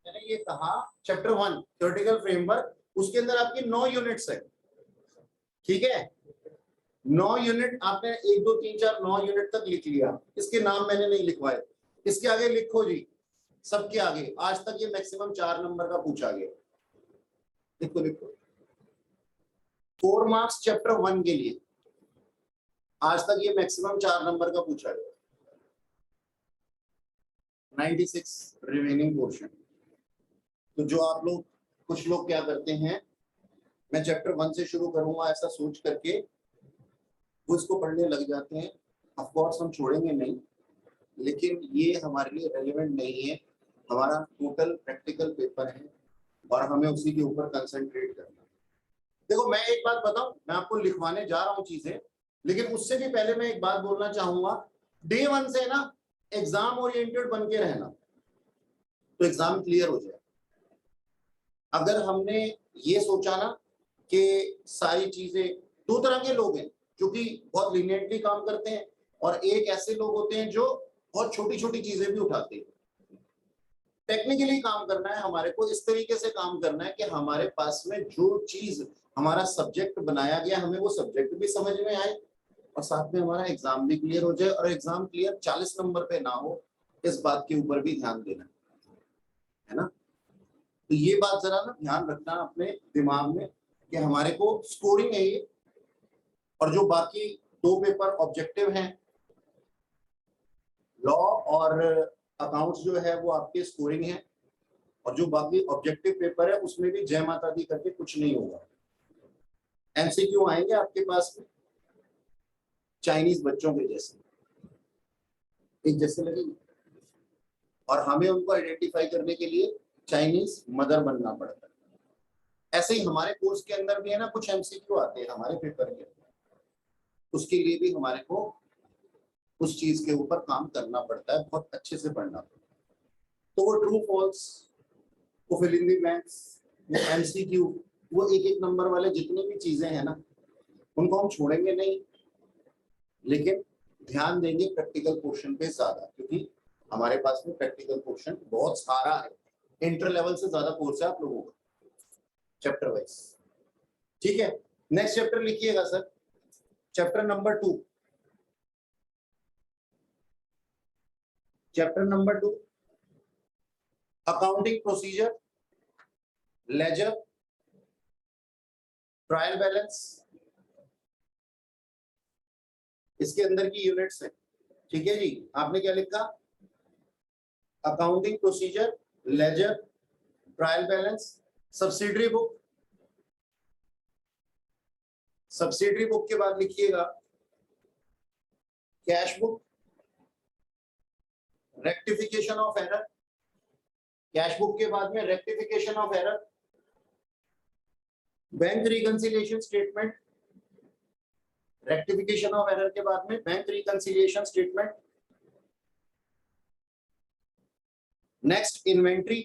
मैंने ये कहा चैप्टर 1 थ्योरेटिकल फ्रेमवर्क, उसके अंदर आपकी 9 यूनिट्स है, ठीक है। 9 यूनिट आपने 1 2 3 4 9 यूनिट तक लिख लिया, इसके नाम मैंने नहीं लिखवाए, इसके आगे लिखो जी, सबके आगे। आज तक ये मैक्सिमम 4 नंबर का पूछा गया, लिखो लिखो। 4 मार्क्स चैप्टर 1 के लिए, आज तक ये मैक्सिमम 4 नंबर का पूछा गया। 96 रिमेनिंग पोर्शन। तो जो आप लोग, कुछ लोग क्या करते हैं, मैं चैप्टर 1 से शुरू करूंगा ऐसा सोच करके वो इसको पढ़ने लग जाते हैं। ऑफ कोर्स हम छोड़ेंगे नहीं, लेकिन ये हमारे लिए रेलेवेंट नहीं है। हमारा टोटल प्रैक्टिकल पेपर है और हमें उसी के ऊपर कंसंट्रेट करना है। देखो मैं एक बात बताऊं, मैं आपको लिखवाने जा रहा हूं चीजें, लेकिन उससे भी पहले मैं एक बात बोलना चाहूंगा। डे 1 से ना एग्जाम ओरिएंटेड बन के रहना, तो एग्जाम क्लियर हो जाए। अगर हमने ये सोचा ना कि सारी चीजें, 2 तरह के लोग हैं जो कि बहुत लीनियंटली काम करते हैं, और एक ऐसे लोग होते हैं जो बहुत छोटी छोटी चीजें भी उठाते हैं। टेक्निकली काम करना है हमारे को, इस तरीके से काम करना है कि हमारे पास में जो चीज हमारा सब्जेक्ट बनाया गया, हमें वो सब्जेक्ट भी समझ में आए और साथ में हमारा एग्जाम भी क्लियर हो जाए। और एग्जाम क्लियर 40 नंबर पे ना हो, इस बात के ऊपर भी ध्यान देना है ना। तो ये बात जरा ना ध्यान रखना अपने दिमाग में कि हमारे को स्कोरिंग है ये, और जो बाकी 2 पेपर ऑब्जेक्टिव हैं, लॉ और अकाउंट्स जो है वो आपके स्कोरिंग है, और जो बाकी ऑब्जेक्टिव पेपर है उसमें भी जय माता दी करके कुछ नहीं होगा। एमसीक्यू आएंगे आपके पास में चाइनीज बच्चों के जैसे, एक जैसे लगेंगे, और हमें उनको आइडेंटिफाई करने के लिए चाइनीज मदर बनना पड़ता है। ऐसे ही हमारे कोर्स के अंदर भी है ना, कुछ एमसीक्यू आते हैं हमारे पेपर के, उसके लिए भी हमारे को उस चीज के ऊपर काम करना पड़ता है, बहुत अच्छे से पढ़ना पड़ता है। तो वो ट्रू फॉल्स, वो फिल इन द ब्लैंक्स, वो एमसीक्यू, वो एक नंबर वाले जितनी भी चीजें हैं ना, उनको हम छोड़ेंगे नहीं, लेकिन ध्यान देंगे प्रैक्टिकल पोर्शन पे ज्यादा, क्योंकि हमारे पास में प्रैक्टिकल पोर्शन बहुत सारा है। इंटर लेवल से ज्यादा कोर्स है आप लोगों का चैप्टर वाइज, ठीक है। नेक्स्ट चैप्टर लिखिएगा sir, chapter number 2। Chapter number 2 accounting procedure, ledger, trial balance, इसके अंदर की यूनिट्स है, ठीक है जी। आपने क्या लिखा, accounting procedure, ledger, trial balance, subsidiary book. Subsidiary book के बाद लिखिएगा cash book, rectification of error. Cash book के बाद में rectification of error, bank reconciliation statement, rectification of error के बाद में bank reconciliation statement. Next inventory.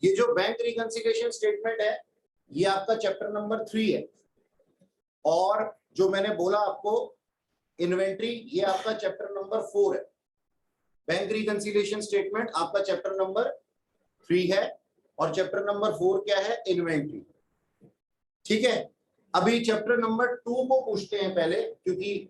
ये जो बैंक रिकंसिलिएशन स्टेटमेंट है ये आपका चैप्टर नंबर 3 है, और जो मैंने बोला आपको इन्वेंट्री, ये आपका चैप्टर नंबर 4 है। बैंक रिकंसिलिएशन स्टेटमेंट आपका चैप्टर नंबर 3 है, और चैप्टर नंबर 4 क्या है, इन्वेंट्री, ठीक है। अभी चैप्टर नंबर 2 को पूछते हैं पहले, क्योंकि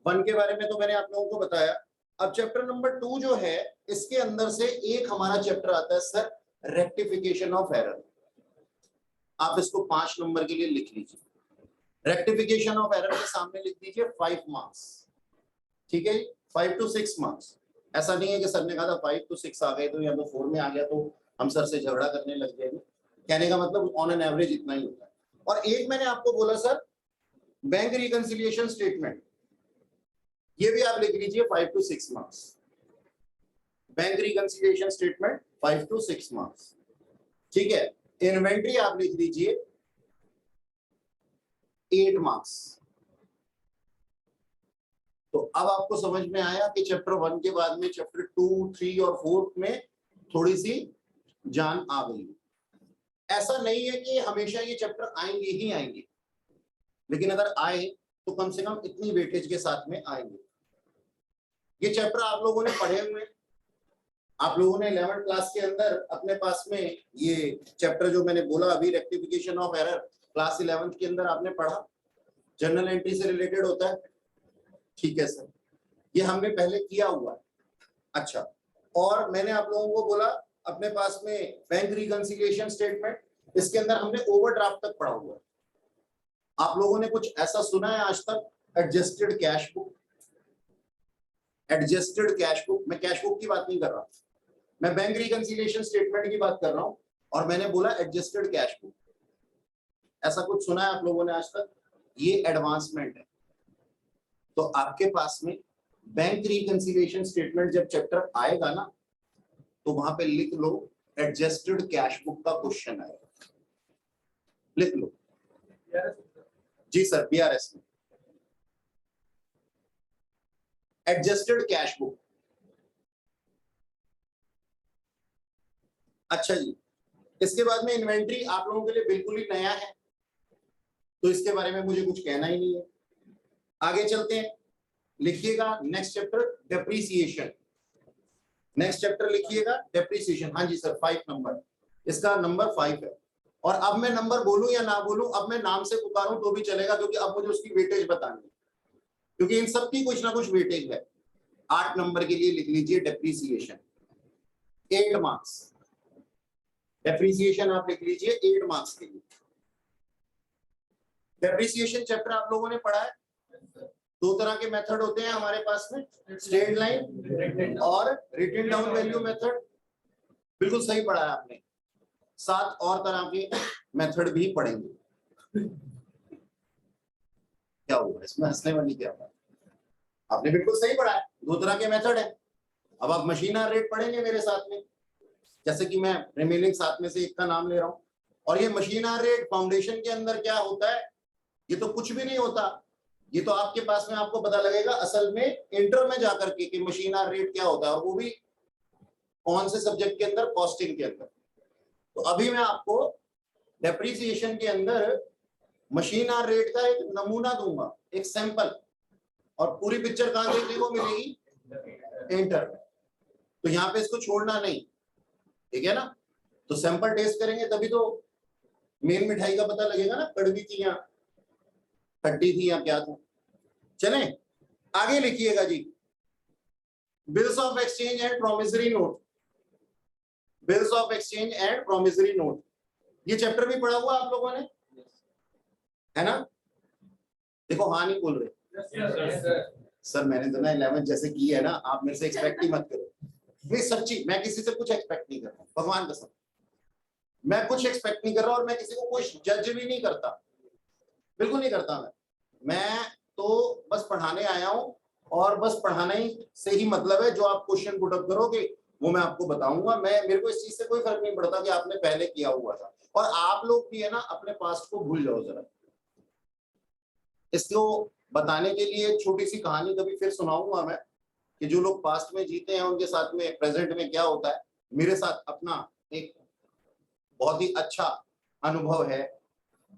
1 के बारे में तो मैंने आप लोगों को बताया। अब चैप्टर नंबर 2 जो है, इसके अंदर से एक हमारा चैप्टर आता है सर, रेक्टिफिकेशन ऑफ एरर। आप इसको 5 नंबर के लिए लिख लीजिए। रेक्टिफिकेशन ऑफ एरर के सामने लिख दीजिए 5 मार्क्स, ठीक है, 5 to 6 मार्क्स। ऐसा नहीं है कि सर ने कहा था 5 to 6 आ गए तो या तो 4 में आ गया तो हम सर से झगड़ा करने लग जाएंगे। कहने का मतलब ऑन एन एवरेज इतना ही होता है। और एक मैंने आपको बोला सर, बैंक रिकंसिलिएशन स्टेटमेंट, ये भी आप लिख लीजिए 5 to 6 marks. Bank reconciliation statement 5 to 6 marks, ठीक है। इन्वेंट्री आप लिख दीजिए 8 मार्क्स। तो अब आपको समझ में आया कि चैप्टर 1 के बाद में चैप्टर 2, 3 और 4 में थोड़ी सी जान आ गई। ऐसा नहीं है कि हमेशा ये चैप्टर आएंगे ही आएंगे, लेकिन अगर आए तो कम से कम इतनी वेटेज के साथ में आएंगे। ये चैप्टर आप लोगों ने पढ़े हुए हैं, आप लोगों ने 11th क्लास के अंदर अपने पास में ये चैप्टर जो मैंने बोला अभी, rectification of error, class 11th के अंदर आपने पढ़ा, जर्नल एंट्री से रिलेटेड होता है। ठीक है सर, ये हमने पहले किया हुआ है। अच्छा, और मैंने आप लोगों को बोला अपने पास में बैंक रिकंसिलिएशन स्टेटमेंट, इसके अंदर हमने ओवरड्राफ्ट तक पढ़ा हुआ है। आप लोगों ने कुछ ऐसा सुना है आज तक adjusted cash book? Adjusted cash book, मैं कैश बुक की बात नहीं कर रहा, मैं बैंक रिकंसिलिएशन स्टेटमेंट की बात कर रहा हूं, और मैंने बोला एडजस्टेड कैश बुक। ऐसा कुछ सुना है आप लोगों ने आज तक? ये एडवांसमेंट है। तो आपके पास में बैंक रिकंसिलिएशन स्टेटमेंट जब चैप्टर आएगा ना, तो वहां पे लिख लो एडजस्टेड कैश बुक का क्वेश्चन आएगा, लिख लो। जी सर, बीआरएस में एडजस्टेड कैश बुक। अच्छा जी, इसके बाद में इन्वेंट्री आप लोगों के लिए बिल्कुल ही नया है, तो इसके बारे में मुझे कुछ कहना ही नहीं है। आगे चलते हैं, लिखिएगा next chapter depreciation. Next chapter लिखिएगा डेप्रीसिएशन। हाँ जी सर, 5 नंबर, इसका नंबर 5 है। और अब मैं नंबर बोलूं या ना बोलूं, अब मैं नाम से पुकारूं तो भी चलेगा, क्योंकि अब मुझे उसकी वेटेज बतानी है, क्योंकि इन सबकी कुछ ना कुछ वेटेज है। 8 नंबर के लिए लिख लीजिए डेप्रीसिएशन, 8 मार्क्स। डेप्रीसिएशन आप लिख लीजिए 8 मार्क्स के लिए। डेप्रीसिएशन चैप्टर आप लोगों ने पढ़ा है। 2 तरह के मेथड होते हैं हमारे पास में, स्ट्रेट लाइन और रिटन डाउन वैल्यू मेथड। बिल्कुल सही पढ़ा है आपने। 7 और तरह के मेथड भी पढ़ेंगे। क्या हुआ इसमें हंसने वाली क्या बात? आपने बिल्कुल सही पढ़ा है, 2 तरह के मेथड है। अब आप मशीन आर रेट पढ़ेंगे मेरे साथ में, जैसे कि मैं रिमेनिंग 7 में से एक का नाम ले रहा हूं। और ये मशीन आर रेट फाउंडेशन के अंदर क्या होता है, ये तो कुछ भी नहीं होता। ये तो आपके पास में आपको पता लगेगा असल में इंटर में जाकर के कि मशीन आर रेट क्या होता है, और वो भी कौन से सब्जेक्ट के अंदर, कॉस्टिंग के अंदर। तो अभी मैं आपको डेप्रीसिएशन के अंदर मशीन आर रेट का एक नमूना दूंगा, एक सैंपल, और पूरी पिक्चर कहां देखने को मिलेगी? इंटर। तो यहाँ पे इसको छोड़ना नहीं, ठीक है ना? तो सैंपल टेस्ट करेंगे तभी तो मेन मिठाई का पता लगेगा ना, कड़वी थी या खट्टी थी या क्या था। चले आगे लिखिएगा जी, bills of exchange and promissory note. Bills of exchange and promissory note, ये चैप्टर भी पढ़ा हुआ आप लोगों ने, है ना? देखो हाँ नहीं बोल रहे। सर मैंने तो ना 11 जैसे की है ना, आप मेरे से एक्सपेक्ट ही मत करो। नहीं सच्ची, मैं किसी से कुछ एक्सपेक्ट नहीं कर रहा, भगवान कसम मैं कुछ एक्सपेक्ट नहीं कर रहा, और मैं किसी को कुछ जज भी नहीं करता, बिल्कुल नहीं करता। मैं तो बस पढ़ाने आया हूं, और बस पढ़ाने ही से ही मतलब है। जो आप क्वेश्चन पुट अप करोगे वो मैं आपको बताऊंगा। मेरे को इस चीज से कोई फर्क नहीं पड़ता कि आपने पहले किया हुआ था। और आप लोग भी है ना, अपने पास्ट को भूल जाओ जरा। इसको बताने के लिए छोटी सी कहानी कभी फिर सुनाऊंगा मैं, कि जो लोग पास्ट में जीते हैं उनके साथ में प्रेजेंट में क्या होता है। मेरे साथ अपना एक बहुत ही अच्छा अनुभव है,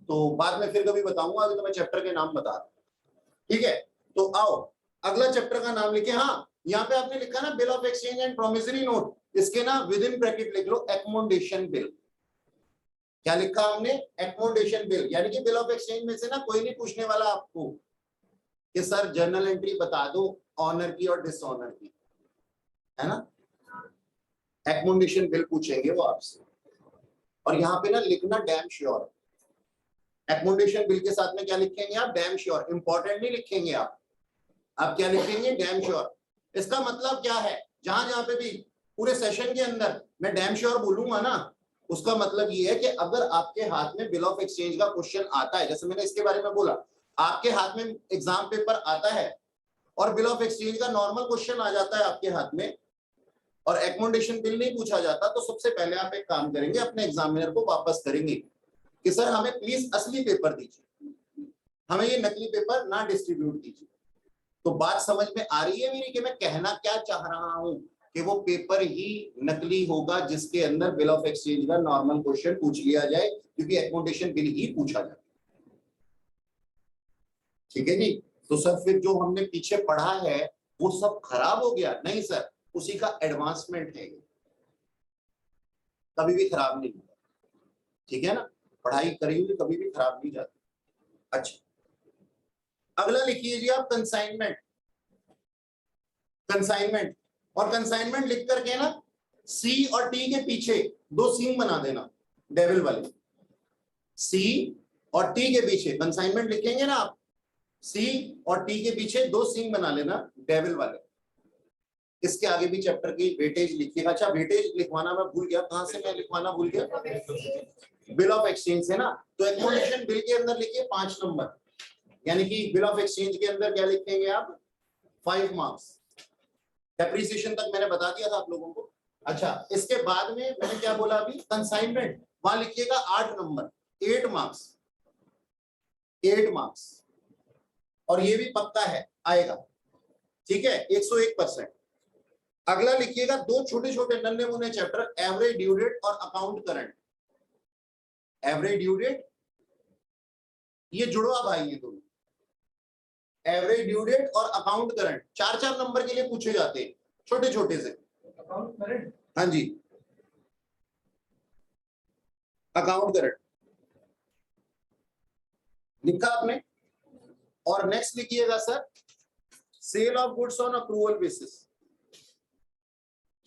तो बाद में फिर कभी बताऊंगा। अभी तो मैं चैप्टर के नाम बता रहा हूं, ठीक है? तो आओ अगला चैप्टर का नाम लिखे। हाँ, यहाँ पे आपने लिखा ना bill of exchange and promissory note, इसके ना विद इन ब्रैकेट लिख लो एकोमोडेशन बिल। क्या लिखा हमने? Accommodation bill. यानी कि बिल ऑफ एक्सचेंज में से ना कोई नहीं पूछने वाला आपको कि सर जर्नल एंट्री बता दो ऑनर की और डिसऑनर की, है ना? एकोमोडेशन बिल पूछेंगे वो आपसे। और यहाँ पे ना लिखना डैम श्योर। एकोमोडेशन बिल के साथ में क्या लिखेंगे आप? Damn sure. इंपॉर्टेंट नहीं लिखेंगे आप क्या लिखेंगे? Damn sure. इसका मतलब क्या है? जहां जहां पे भी पूरे सेशन के अंदर मैं डैम श्योर बोलूंगा ना, उसका मतलब ये है कि अगर आपके हाथ में बिल ऑफ एक्सचेंज का क्वेश्चन आता है, जैसे मैंने इसके बारे में बोला, आपके हाथ में एग्जाम पेपर आता है और बिल ऑफ एक्सचेंज का नॉर्मल क्वेश्चन आ जाता है आपके हाथ में, और एकोमोडेशन बिल नहीं पूछा जाता, तो सबसे पहले आप एक काम करेंगे, अपने एग्जामिनर को वापस करेंगे कि सर हमें प्लीज असली पेपर दीजिए, हमें ये नकली पेपर ना डिस्ट्रीब्यूट कीजिए। तो बात समझ में आ रही है मेरी कि मैं कहना क्या चाह रहा हूं, कि वो पेपर ही नकली होगा जिसके अंदर बिल ऑफ एक्सचेंज का नॉर्मल क्वेश्चन पूछ लिया जाए, क्योंकि एकोमोडेशन बिल ही पूछा जाए। ठीक है जी? तो सर फिर जो हमने पीछे पढ़ा है वो सब खराब हो गया? नहीं सर, उसी का एडवांसमेंट है, कभी भी खराब नहीं होगा। ठीक है ना, पढ़ाई करी हुई कभी भी खराब नहीं जाती। अच्छा, अगला लिखिए जी आप कंसाइनमेंट। कंसाइनमेंट, और कंसाइनमेंट लिख करके ना सी और टी के पीछे 2 सींग बना देना, डेविल वाले। सी और टी के पीछे कंसाइनमेंट लिखेंगे ना आप, सी और टी के पीछे 2 सींग बना लेना, डेविल वाले। इसके आगे भी चैप्टर की वेटेज लिखिएगा। अच्छा, वेटेज लिखवाना मैं भूल गया, कहां से मैं लिखवाना भूल गया? बिल ऑफ एक्सचेंज है ना, तो एक्विजिशन बिल के अंदर लिखिए 5 नंबर, यानी कि बिल ऑफ एक्सचेंज के अंदर क्या लिखेंगे आप? 5 मार्क्स। डेप्रिसिएशन तक मैंने बता दिया था आप लोगों को। अच्छा, इसके बाद में मैंने क्या बोला अभी? कंसाइनमेंट, वहां लिखिएगा 8 नंबर, 8 मार्क्स, 8 मार्क्स, और ये भी पक्का है आएगा। ठीक है, 101%। अगला लिखिएगा 2 छोटे छोटे नन्हे मुन्ने चैप्टर, एवरेज ड्यू डेट और account current. Average due date, ये जुड़वा भाई है दोनों, एवरेज ड्यू डेट और अकाउंट करंट 4-4 नंबर के लिए पूछे जाते हैं, छोटे छोटे से। अकाउंट करंट, हाँ जी, अकाउंट करंट लिखा आपने। और नेक्स्ट लिखिएगा sir sale of goods on approval basis,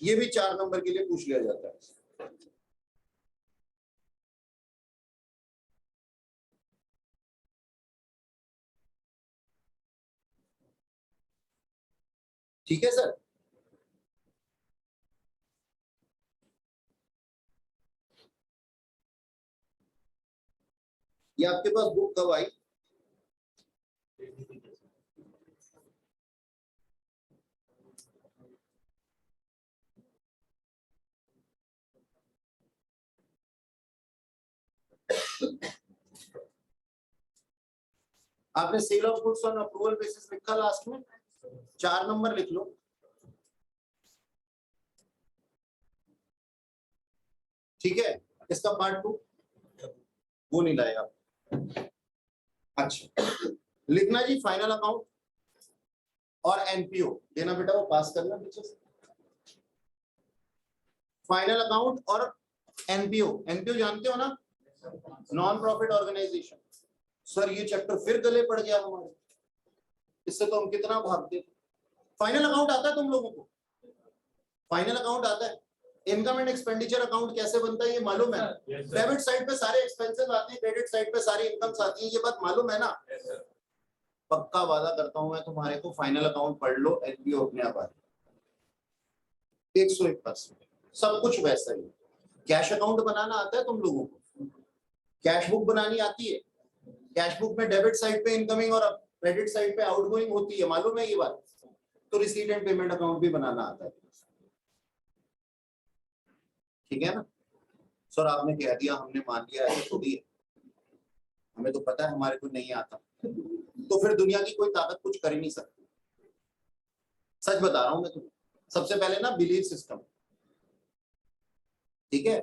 ये भी 4 नंबर के लिए पूछ लिया जाता है। ठीक है सर, ये आपके पास बुक कब आई? आपने sale of goods on approval basis लिखा लास्ट में, 4 नंबर लिख लो। ठीक है, इसका पार्ट 2 वो नहीं लाएगा। अच्छा, लिखना जी फाइनल अकाउंट और एनपीओ देना बेटा, वो पास करना पीछे से। फाइनल अकाउंट और एनपीओ, एनपीओ जानते हो ना, नॉन प्रॉफिट ऑर्गेनाइजेशन। सर ये चैप्टर फिर गले पड़ गया हमारे, इससे तो हम कितना भागते। फाइनल अकाउंट आता है तुम लोगों को? फाइनल अकाउंट आता है। इनकम एंड एक्सपेंडिचर अकाउंट कैसे बनता है ये मालूम है? डेबिट साइड पे सारे एक्सपेंसेस आते हैं, क्रेडिट साइड पे सारी इनकम्स आती हैं, ये बात मालूम है ना? पक्का वादा करता हूं मैं तुम्हारे को, फाइनल अकाउंट पढ़ लो, एनपीओ अपने आप आ 101%, सब कुछ वैसा ही। कैश अकाउंट बनाना आता है तुम लोगों को? कैश बुक बनानी आती है? कैश बुक में डेबिट साइड पे इनकमिंग और क्रेडिट साइड पे आउटगोइंग होती है, मालूम है ये बात? तो रिसीट एंड पेमेंट अकाउंट भी बनाना आता है। ठीक है ना सर, आपने कह दिया हमने मान लिया, ऐसे थोड़ी है, हमें तो पता है हमारे को नहीं आता, तो फिर दुनिया की कोई ताकत कुछ कर ही नहीं सकती। सच बता रहा हूं मैं तुम्हें। सबसे पहले ना बिलीफ सिस्टम, ठीक है,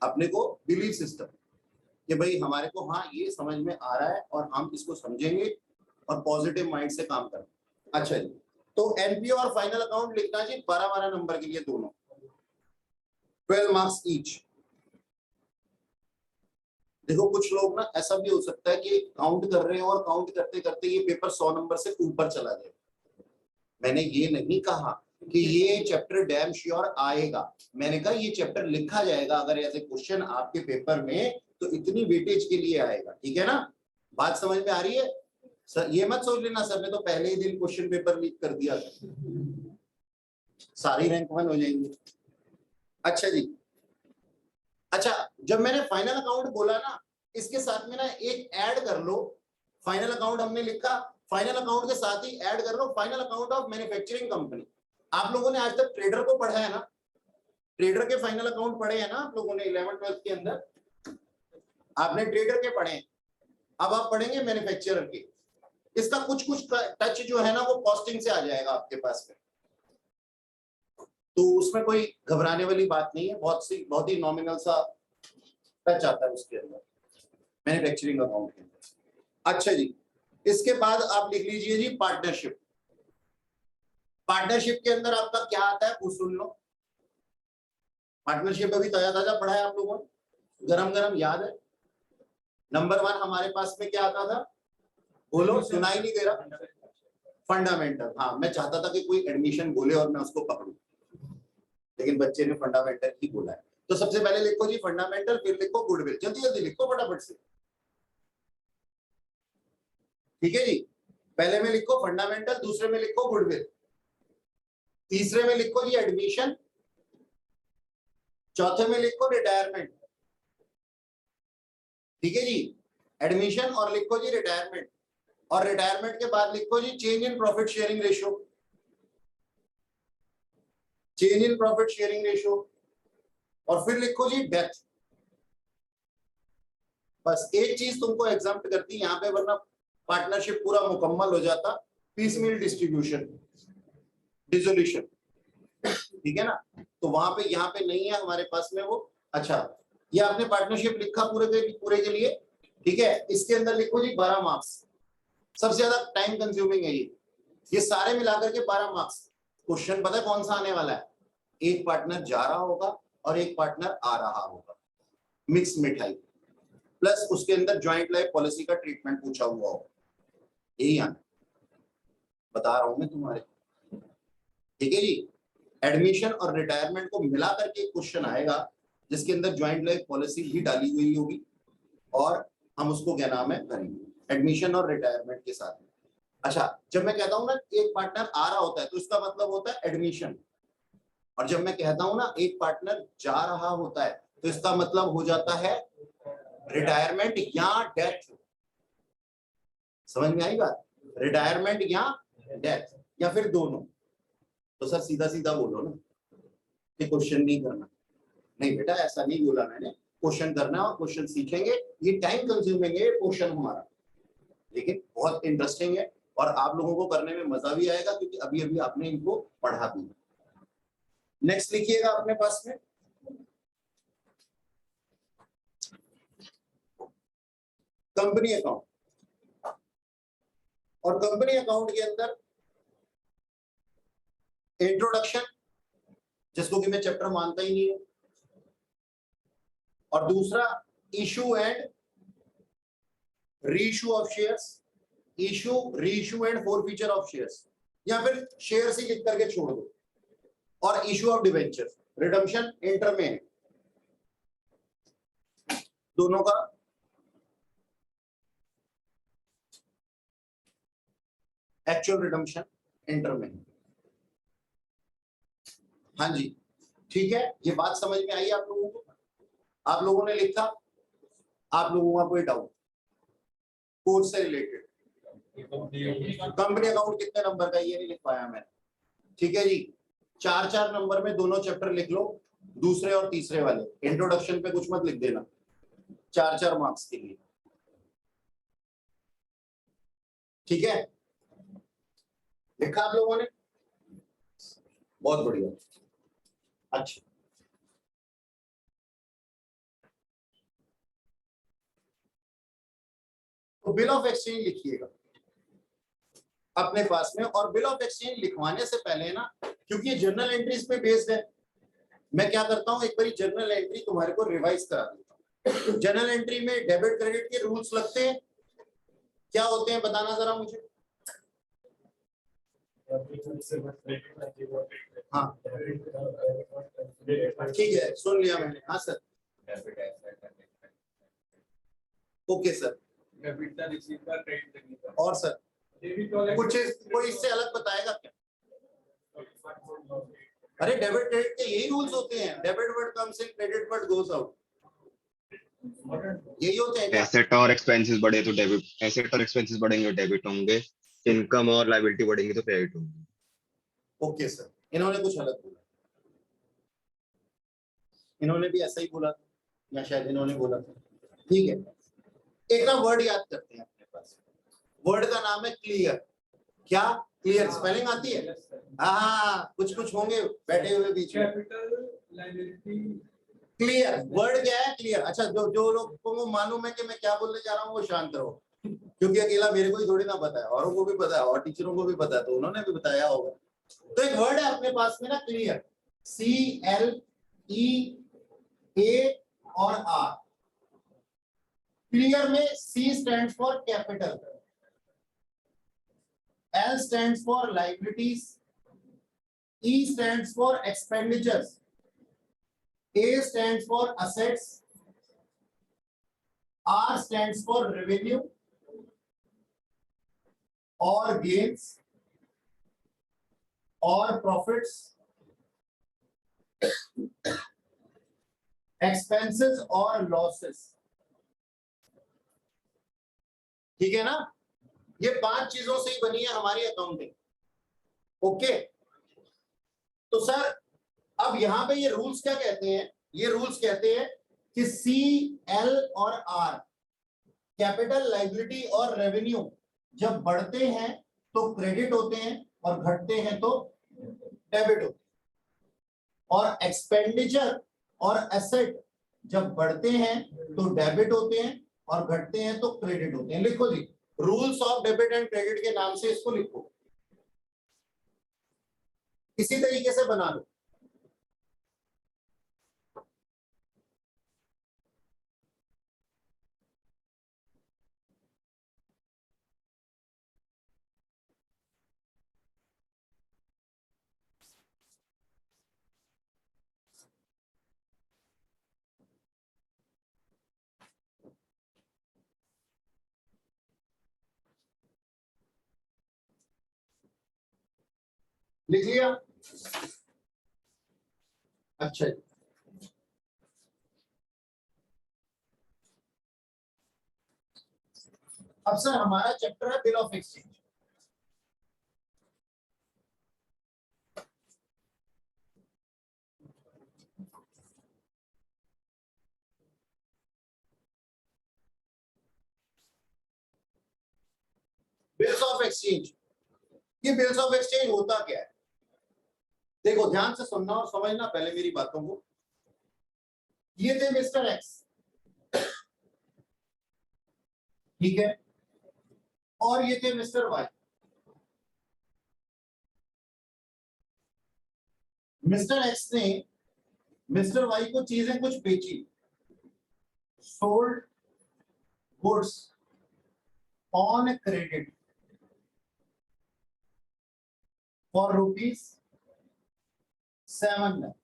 अपने को बिलीफ सिस्टम कि भाई हमारे को हाँ ये समझ में आ रहा है और हम इसको समझेंगे और पॉजिटिव माइंड से काम करें। अच्छा जी, तो एनपीओ और फाइनल अकाउंट लिखना जी 12-12 नंबर के लिए दोनों, 12 मार्क्स ईच। देखो कुछ लोग ना ऐसा भी हो सकता है कि काउंट कर रहे हैं और काउंट करते करते ये पेपर 100 नंबर से ऊपर चला जाए। मैंने ये नहीं कहा कि ये चैप्टर डैम श्योर आएगा, मैंने कहा ये चैप्टर लिखा जाएगा अगर ऐसे क्वेश्चन आपके पेपर में, तो इतनी वेटेज के लिए आएगा। ठीक है ना, बात समझ में आ रही है? सर ये मत सोच लेना सर ने तो पहले ही दिन क्वेश्चन पेपर लीक कर दिया, सारी रैंक 1 हो जाएंगे। अच्छा जी, अच्छा जब मैंने फाइनल अकाउंट बोला ना, इसके साथ में ना एक ऐड कर लो, फाइनल अकाउंट हमने लिखा, फाइनल अकाउंट के साथ ही ऐड कर लो final account of manufacturing company. आप लोगों ने आज तक ट्रेडर को पढ़ा है ना, ट्रेडर के फाइनल अकाउंट पढ़े हैं ना आप लोगों ने 11th-12th के अंदर, आपने ट्रेडर के पढ़े, अब आप पढ़ेंगे मैन्युफैक्चरर के। इसका कुछ कुछ टच जो है ना वो कॉस्टिंग से आ जाएगा आपके पास में, तो उसमें कोई घबराने वाली बात नहीं है, बहुत ही नॉमिनल सा टच आता है उसके अंदर मैन्युफैक्चरिंग अकाउंट के अंदर। अच्छा जी, इसके बाद आप लिख लीजिए जी पार्टनरशिप। पार्टनरशिप के अंदर आपका क्या आता है वो सुन लो। पार्टनरशिप अभी ताजा ताजा पढ़ा है आप लोगों ने, गरम गरम याद है। नंबर 1 हमारे पास में क्या आता था, बोलो, सुनाई नहीं दे रहा। फंडामेंटल। हाँ, मैं चाहता था कि कोई एडमिशन बोले और मैं उसको पकड़ूं, लेकिन बच्चे ने फंडामेंटल ही बोला है। तो सबसे पहले लिखो जी फंडामेंटल, फिर लिखो गुडविल। जल्दी जल्दी लिखो फटाफट से, ठीक है जी। पहले में लिखो फंडामेंटल, दूसरे में लिखो गुडविल, तीसरे में लिखो जी एडमिशन, चौथे में लिखो रिटायरमेंट, ठीक है जी। एडमिशन और लिखो जी रिटायरमेंट, और रिटायरमेंट के बाद लिखो जी change in profit sharing ratio, change in profit sharing ratio, और फिर लिखो जी डेथ। बस एक चीज तुमको एग्जाम्प्ट करती यहाँ पे, वरना पार्टनरशिप पूरा मुकम्मल हो जाता, पीस मील डिस्ट्रीब्यूशन, डिसोल्यूशन, ठीक है ना। तो वहां पे यहाँ पे नहीं है हमारे पास में वो। अच्छा, ये आपने पार्टनरशिप लिखा पूरे के लिए, ठीक है। इसके अंदर लिखो जी 12 मार्क्स, सबसे ज्यादा टाइम कंज्यूमिंग है ये सारे मिलाकर के 12 मार्क्स। क्वेश्चन पता है कौन सा आने वाला है, एक पार्टनर जा रहा होगा और एक पार्टनर आ रहा होगा, मिक्स मिठाई, प्लस उसके अंदर ज्वाइंट लाइफ पॉलिसी का ट्रीटमेंट पूछा हुआ होगा, यही आना बता रहा हूं मैं तुम्हारे, ठीक है जी। एडमिशन और रिटायरमेंट को मिला करके क्वेश्चन आएगा, जिसके अंदर ज्वाइंट लाइफ पॉलिसी भी डाली हुई होगी, और हम उसको क्या नाम है करेंगे, एडमिशन और रिटायरमेंट के साथ में। अच्छा, जब मैं कहता हूं ना एक पार्टनर आ रहा होता है तो इसका मतलब होता है एडमिशन, और जब मैं कहता हूं ना एक पार्टनर जा रहा होता है तो इसका मतलब हो जाता है रिटायरमेंट या डेथ। समझ में आई बात, रिटायरमेंट या डेथ, या फिर दोनों। तो सर सीधा सीधा बोलो ना कि क्वेश्चन नहीं करना, नहीं बेटा ऐसा नहीं बोला मैंने, क्वेश्चन करना और क्वेश्चन सीखेंगे। ये टाइम कंज्यूमिंग है क्वेश्चन हमारा, लेकिन बहुत इंटरेस्टिंग है और आप लोगों को करने में मजा भी आएगा, क्योंकि अभी अभी आपने इनको पढ़ा भी। नेक्स्ट लिखिएगा अपने पास में, कंपनी अकाउंट। और कंपनी अकाउंट के अंदर इंट्रोडक्शन, जिसको कि मैं चैप्टर मानता ही नहीं हूं, और दूसरा issue and reissue of shares, issue reissue and forfeiture of shares, या फिर शेयर्स ही लिख करके छोड़ दो, और issue of debenture, redemption inter में है दोनों का। एक्चुअल रिडम्पशन इंटर में, हाँ जी ठीक है। ये बात समझ में आई आप लोगों को, आप लोगों ने लिखा, आप लोगों का कोई डाउट कोर्स से रिलेटेड? कंपनी अकाउंट कितने नंबर का ये नहीं लिख पाया मैं, ठीक है जी। 4-4 नंबर में दोनों चैप्टर लिख लो, दूसरे और तीसरे वाले। इंट्रोडक्शन पे कुछ मत लिख देना, 4-4 मार्क्स के लिए, ठीक है। लिखा आप लोगों ने, बहुत बढ़िया। अच्छा, तो बिल ऑफ एक्सचेंज लिखिएगा अपने पास में। और बिल ऑफ एक्सचेंज लिखवाने से पहले ना, क्योंकि ये जर्नल एंट्रीज पे बेस्ड है, मैं क्या करता हूं, एक बार जर्नल एंट्री तुम्हारे को रिवाइज करा देता हूं। जर्नल एंट्री में डेबिट क्रेडिट के रूल्स लगते हैं, क्या होते हैं बताना जरा मुझे। हाँ ठीक है, सुन लिया मैंने। हाँ सर, ओके सर। और सर कुछ कोई इससे अलग बताएगा क्या? अरे डेबिट क्रेडिट के यही रूल्स होते हैं, debit word comes in, credit word goes out, यही होते हैं। एसेट और एक्सपेंसेस बढ़े तो डेबिट, एसेट और एक्सपेंसेस बढ़ेंगे तो डेबिट होंगे, इनकम और लायबिलिटी बढ़ेंगे तो क्रेडिट होंगे। ओके सर, इन्होंने कुछ अलग बोला, इन्होंने भी ऐसा ही बोला था, या शायद इन्होंने बोला था, ठीक है। एक ना वर्ड याद करते हैं अपने पास, वर्ड का नाम है क्लियर। क्या क्लियर स्पेलिंग आती है? हाँ, कुछ कुछ होंगे बैठे हुए बीच में। क्लियर वर्ड क्या है? क्लियर। अच्छा, जो लोग को मालूम है कि मैं क्या बोलने जा रहा हूँ वो शांत रहो, क्योंकि अकेला मेरे को ही थोड़ी ना पता है, औरों को भी पता है और टीचरों को भी पता है, तो उन्होंने भी बताया होगा। तो एक वर्ड है अपने पास में ना, क्लियर, CLEA और R। क्लियर में C stands for capital, L stands for liabilities, E stands for expenditures, A stands for assets, R stands for revenue और गेन्स और प्रॉफिट्स, एक्सपेंसेस और लॉसेस। ठीक है ना, ये 5 चीजों से ही बनी है हमारी अकाउंटिंग। ओके, तो सर अब यहां पे ये रूल्स क्या कहते हैं? ये रूल्स कहते हैं कि CL और R, कैपिटल, लाइबिलिटी और रेवेन्यू, जब बढ़ते हैं तो क्रेडिट होते हैं और घटते हैं तो डेबिट होते हैं। और एक्सपेंडिचर और एसेट जब बढ़ते हैं तो डेबिट होते हैं और घटते हैं तो क्रेडिट होते हैं। लिखो जी, rules of debit and credit के नाम से इसको लिखो, इसी तरीके से बना लो। लिख लिया? अच्छा, अब सर हमारा चैप्टर है bill of exchange. Bills of exchange, ये बिल्स ऑफ एक्सचेंज होता क्या है? देखो ध्यान से सुनना और समझना पहले मेरी बातों को। ये थे मिस्टर एक्स, ठीक है, और ये थे मिस्टर वाई। मिस्टर एक्स ने मिस्टर वाई को चीजें कुछ बेची, sold goods on credit for ₹7 lakh.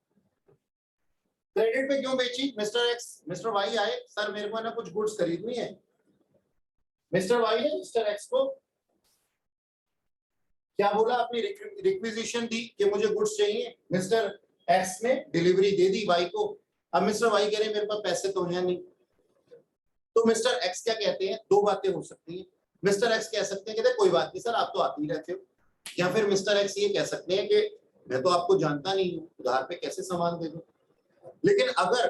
Credit पे क्यों बेची? मिस्टर वाई आए, सर मेरे को ना कुछ गुड्स खरीदनी है। मिस्टर वाई ने मिस्टर एक्स को क्या बोला? अपनी रिक्विजिशन दी कि मुझे गुड्स चाहिए। मिस्टर एक्स ने डिलीवरी दे दी वाई को। अब मिस्टर वाई कह रहे मेरे पास पैसे तो हैं नहीं। तो मिस्टर एक्स क्या कहते हैं? दो बातें हो सकती हैं। मिस्टर एक्स कह सकते हैं कहते कोई बात नहीं सर, आप तो आते ही रहते हो। या फिर मिस्टर एक्स ये कह सकते हैं कि मैं तो आपको जानता नहीं हूँ, उधार पे कैसे सामान दे दूं। लेकिन अगर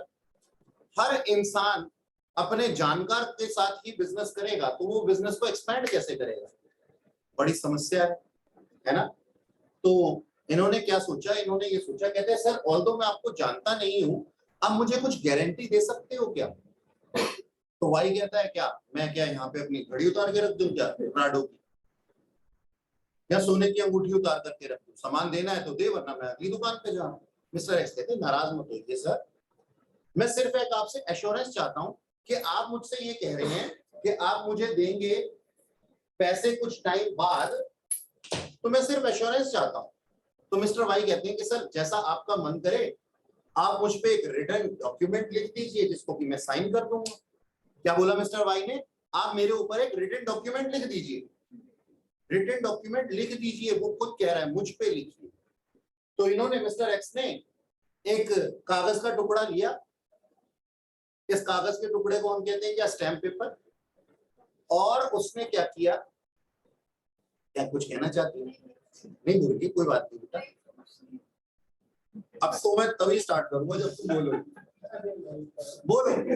हर इंसान अपने जानकार के साथ ही बिजनेस करेगा तो वो बिजनेस को एक्सपैंड कैसे करेगा? बड़ी समस्या है ना। तो इन्होंने क्या सोचा? इन्होंने ये सोचा, कहते हैं सर ऑल्दो मैं आपको जानता नहीं हूं, आप मुझे कुछ गारंटी दे सकते हो क्या? तो वाई कहता है क्या मैं क्या यहाँ पे अपनी घड़ी उतार के रख दूं क्या प्राडो की, या सोने की अंगूठी उतार करके रख दूं? सामान देना है तो दे, वरना मैं अगली दुकान पे जाऊं। मिस्टर एक्स कहते हैं नाराज मत होइए सर, मैं सिर्फ एक आपसे एश्योरेंस चाहता हूं कि आप मुझसे ये कह रहे हैं कि आप मुझे देंगे पैसे कुछ टाइम बाद, तो मैं सिर्फ एश्योरेंस चाहता हूं। तो मिस्टर वाई कहते हैं कि सर जैसा आपका मन करे, आप मुझ पे एक रिटर्न डॉक्यूमेंट लिख दीजिए जिसको कि मैं साइन कर दूंगा। क्या बोला मिस्टर वाई ने? आप मेरे ऊपर एक रिटर्न डॉक्यूमेंट लिख दीजिए। रिटर्न डॉक्यूमेंट लिख दीजिए, वो खुद कह रहा है मुझ पे लिखिए। तो इन्होंने मिस्टर एक्स ने एक कागज का टुकड़ा लिया। इस कागज के टुकड़े को हम कहते हैं क्या? Stamp paper. और उसने क्या किया? क्या कुछ कहना चाहती है? नहीं बोलिए, कोई बात नहीं बेटा, अब तो मैं तभी स्टार्ट करूंगा जब तुम बोलो।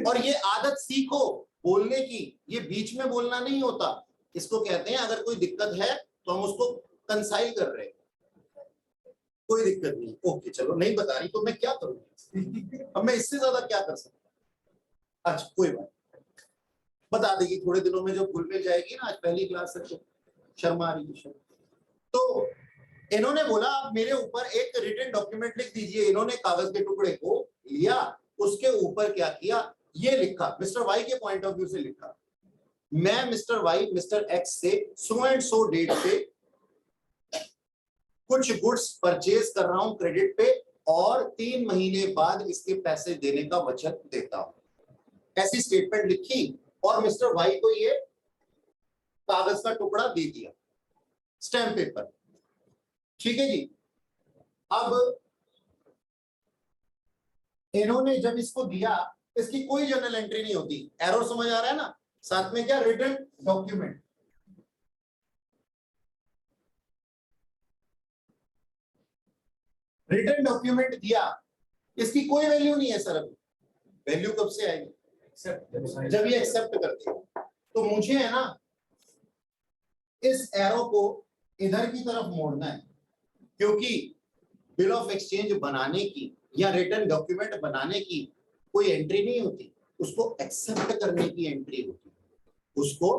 और ये आदत सीखो बोलने की, ये बीच में बोलना नहीं होता। इसको कहते हैं अगर कोई दिक्कत है तो हम उसको कंसाइल कर रहे हैं, कोई दिक्कत नहीं। ओके चलो, नहीं बता रही तो मैं क्या करूँ? अब मैं इससे ज्यादा क्या कर सकता? अच्छा कोई बात, बता देगी थोड़े दिनों में, जो घुल मिल जाएगी ना। आज पहली क्लास है तो शर्मा आ रही है। तो इन्होंने बोला आप मेरे ऊपर एक रिटन डॉक्यूमेंट लिख दीजिए। इन्होंने कागज के टुकड़े को लिया, उसके ऊपर क्या किया, ये लिखा, मिस्टर वाई के पॉइंट ऑफ व्यू से लिखा, मैं मिस्टर वाई मिस्टर एक्स से सो एंड सो डेट पे कुछ गुड्स परचेज कर रहा हूं क्रेडिट पे, और 3 महीने बाद इसके पैसे देने का वचन देता हूं। ऐसी स्टेटमेंट लिखी और मिस्टर वाई को ये कागज का टुकड़ा दे दिया, स्टैम्प पेपर। ठीक है जी। अब इन्होंने जब इसको दिया, इसकी कोई जर्नल एंट्री नहीं होती। एरो समझ आ रहा है ना? साथ में क्या, रिटन डॉक्यूमेंट। रिटन डॉक्यूमेंट दिया, इसकी कोई वैल्यू नहीं है सर। अभी वैल्यू कब से आएगी? जब ये एक्सेप्ट करते हैं। तो मुझे है ना इस एरो को इधर की तरफ मोड़ना है, क्योंकि बिल ऑफ एक्सचेंज बनाने की या रिटन डॉक्यूमेंट बनाने की कोई एंट्री नहीं होती, उसको एक्सेप्ट करने की एंट्री होती है, उसको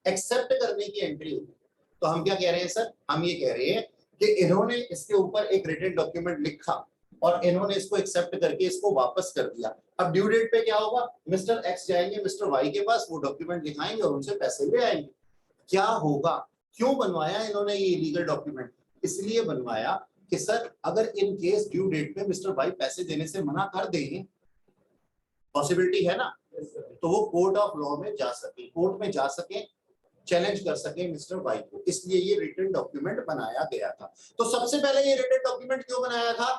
एक्सेप्ट करने की एंट्री होती है। तो हम क्या कह रहे हैं सर? हम ये कह रहे हैं कि इन्होंने इसके ऊपर एक रिटन डॉक्यूमेंट लिखा और इन्होंने इसको एक्सेप्ट करके इसको वापस कर दिया। अब ड्यू डेट पे क्या होगा, मिस्टर एक्स जाएंगे मिस्टर वाई के पास, वो डॉक्यूमेंट दिखाएंगे और उनसे पैसे ले आएंगे। क्या होगा? क्यों बनवाया इन्होंने ये इलीगल डॉक्यूमेंट? इसलिए बनवाया कि सर अगर इन केस ड्यू डेट पे मिस्टर वाई पैसे देने से मना कर दें, पॉसिबिलिटी है ना, तो वो कोर्ट ऑफ लॉ में जा सके, कोर्ट में जा सके, चैलेंज कर सके मिस्टर वाई को। इसलिए ये रिटन डॉक्यूमेंट बनाया गया था। तो सबसे पहले ये रिटन डॉक्यूमेंट क्यों बनाया था?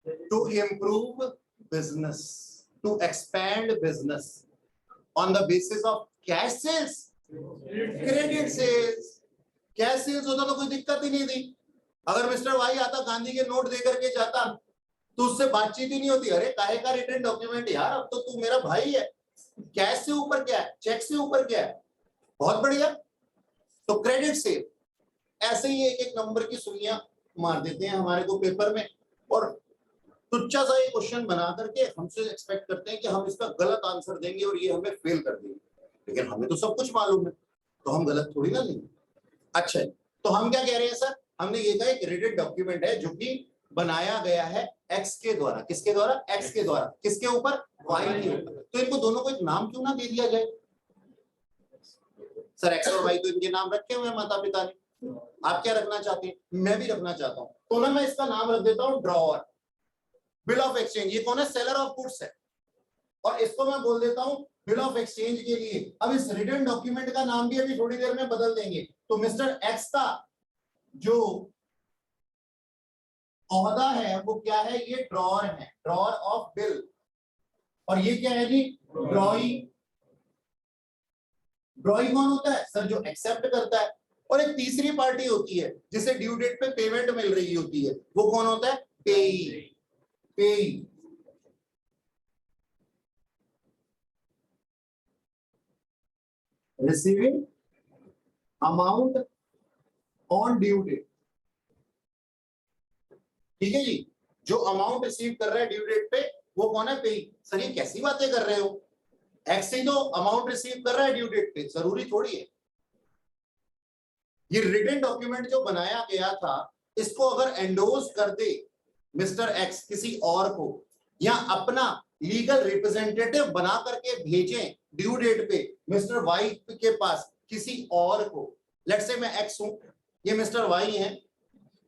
To improve business, to expand business on the basis of cash sales, credit sales. Cash sales होता तो कोई दिक्कत ही नहीं थी। अगर मिस्टर वाई आता, गांधी के नोट दे करके जाता, तो उससे बातचीत ही नहीं होती। अरे काहे का रिटन डॉक्यूमेंट यार, अब तो तू मेरा भाई है। कैश से ऊपर क्या है, चेक से ऊपर क्या है? बहुत बढ़िया। तो क्रेडिट सेल, ऐसे ही एक एक नंबर की सुइयां मार देते हैं हमारे को पेपर में, और तुच्चा सा ये क्वेश्चन बना करके हमसे एक्सपेक्ट करते हैं कि हम इसका गलत आंसर देंगे और ये हमें फेल कर देंगे। लेकिन हमें तो सब कुछ मालूम है, तो हम गलत थोड़ी ना लेंगे। अच्छा, तो हम क्या कह रहे हैं सर? हमने ये कहा एक रिटन डॉक्यूमेंट है जो कि बनाया गया है एक्स के द्वारा। किसके द्वारा? एक्स के द्वारा। किसके ऊपर? वाई के ऊपर। तो इनको दोनों को एक नाम क्यों ना दे दिया जाए? सर एक्स और वाई तो इनके नाम रखे हुए हैं माता पिता ने, आप क्या रखना चाहते हैं? मैं भी रखना चाहता हूं, तो ना मैं इसका नाम रख देता हूं ड्रॉअर। बिल ऑफ एक्सचेंज, ये कौन है? सेलर ऑफ गुड्स है, और इसको मैं बोल देता हूं बिल ऑफ एक्सचेंज के लिए। अब इस रिटन डॉक्यूमेंट का नाम भी अभी थोड़ी देर में बदल देंगे। तो मिस्टर एक्स का जो ओहदा है वो क्या है? ये ड्रॉअर है, ड्रॉअर ऑफ बिल। और ये क्या है जी? ड्रॉई। ड्रॉई कौन होता है सर? जो एक्सेप्ट करता है। और एक तीसरी पार्टी होती है जिसे ड्यू डेट पे पेमेंट मिल रही होती है, वो कौन होता है? Payee. Payee. Receiving amount on due date. ठीक है जी, जो अमाउंट रिसीव कर रहा है ड्यू डेट पे वो कौन है? पेई। सर ये कैसी बातें कर रहे हो? एक्स ही तो अमाउंट रिसीव कर रहा है ड्यू डेट पे, जरूरी थोड़ी है। ये रिटन डॉक्यूमेंट जो बनाया गया था, इसको अगर एंडोर्स कर दे मिस्टर एक्स किसी और को, या अपना लीगल रिप्रेजेंटेटिव बना करके भेजें ड्यू डेट पे मिस्टर वाई के पास किसी और को, लेट्स से मैं एक्स हूं, ये मिस्टर वाई हैं,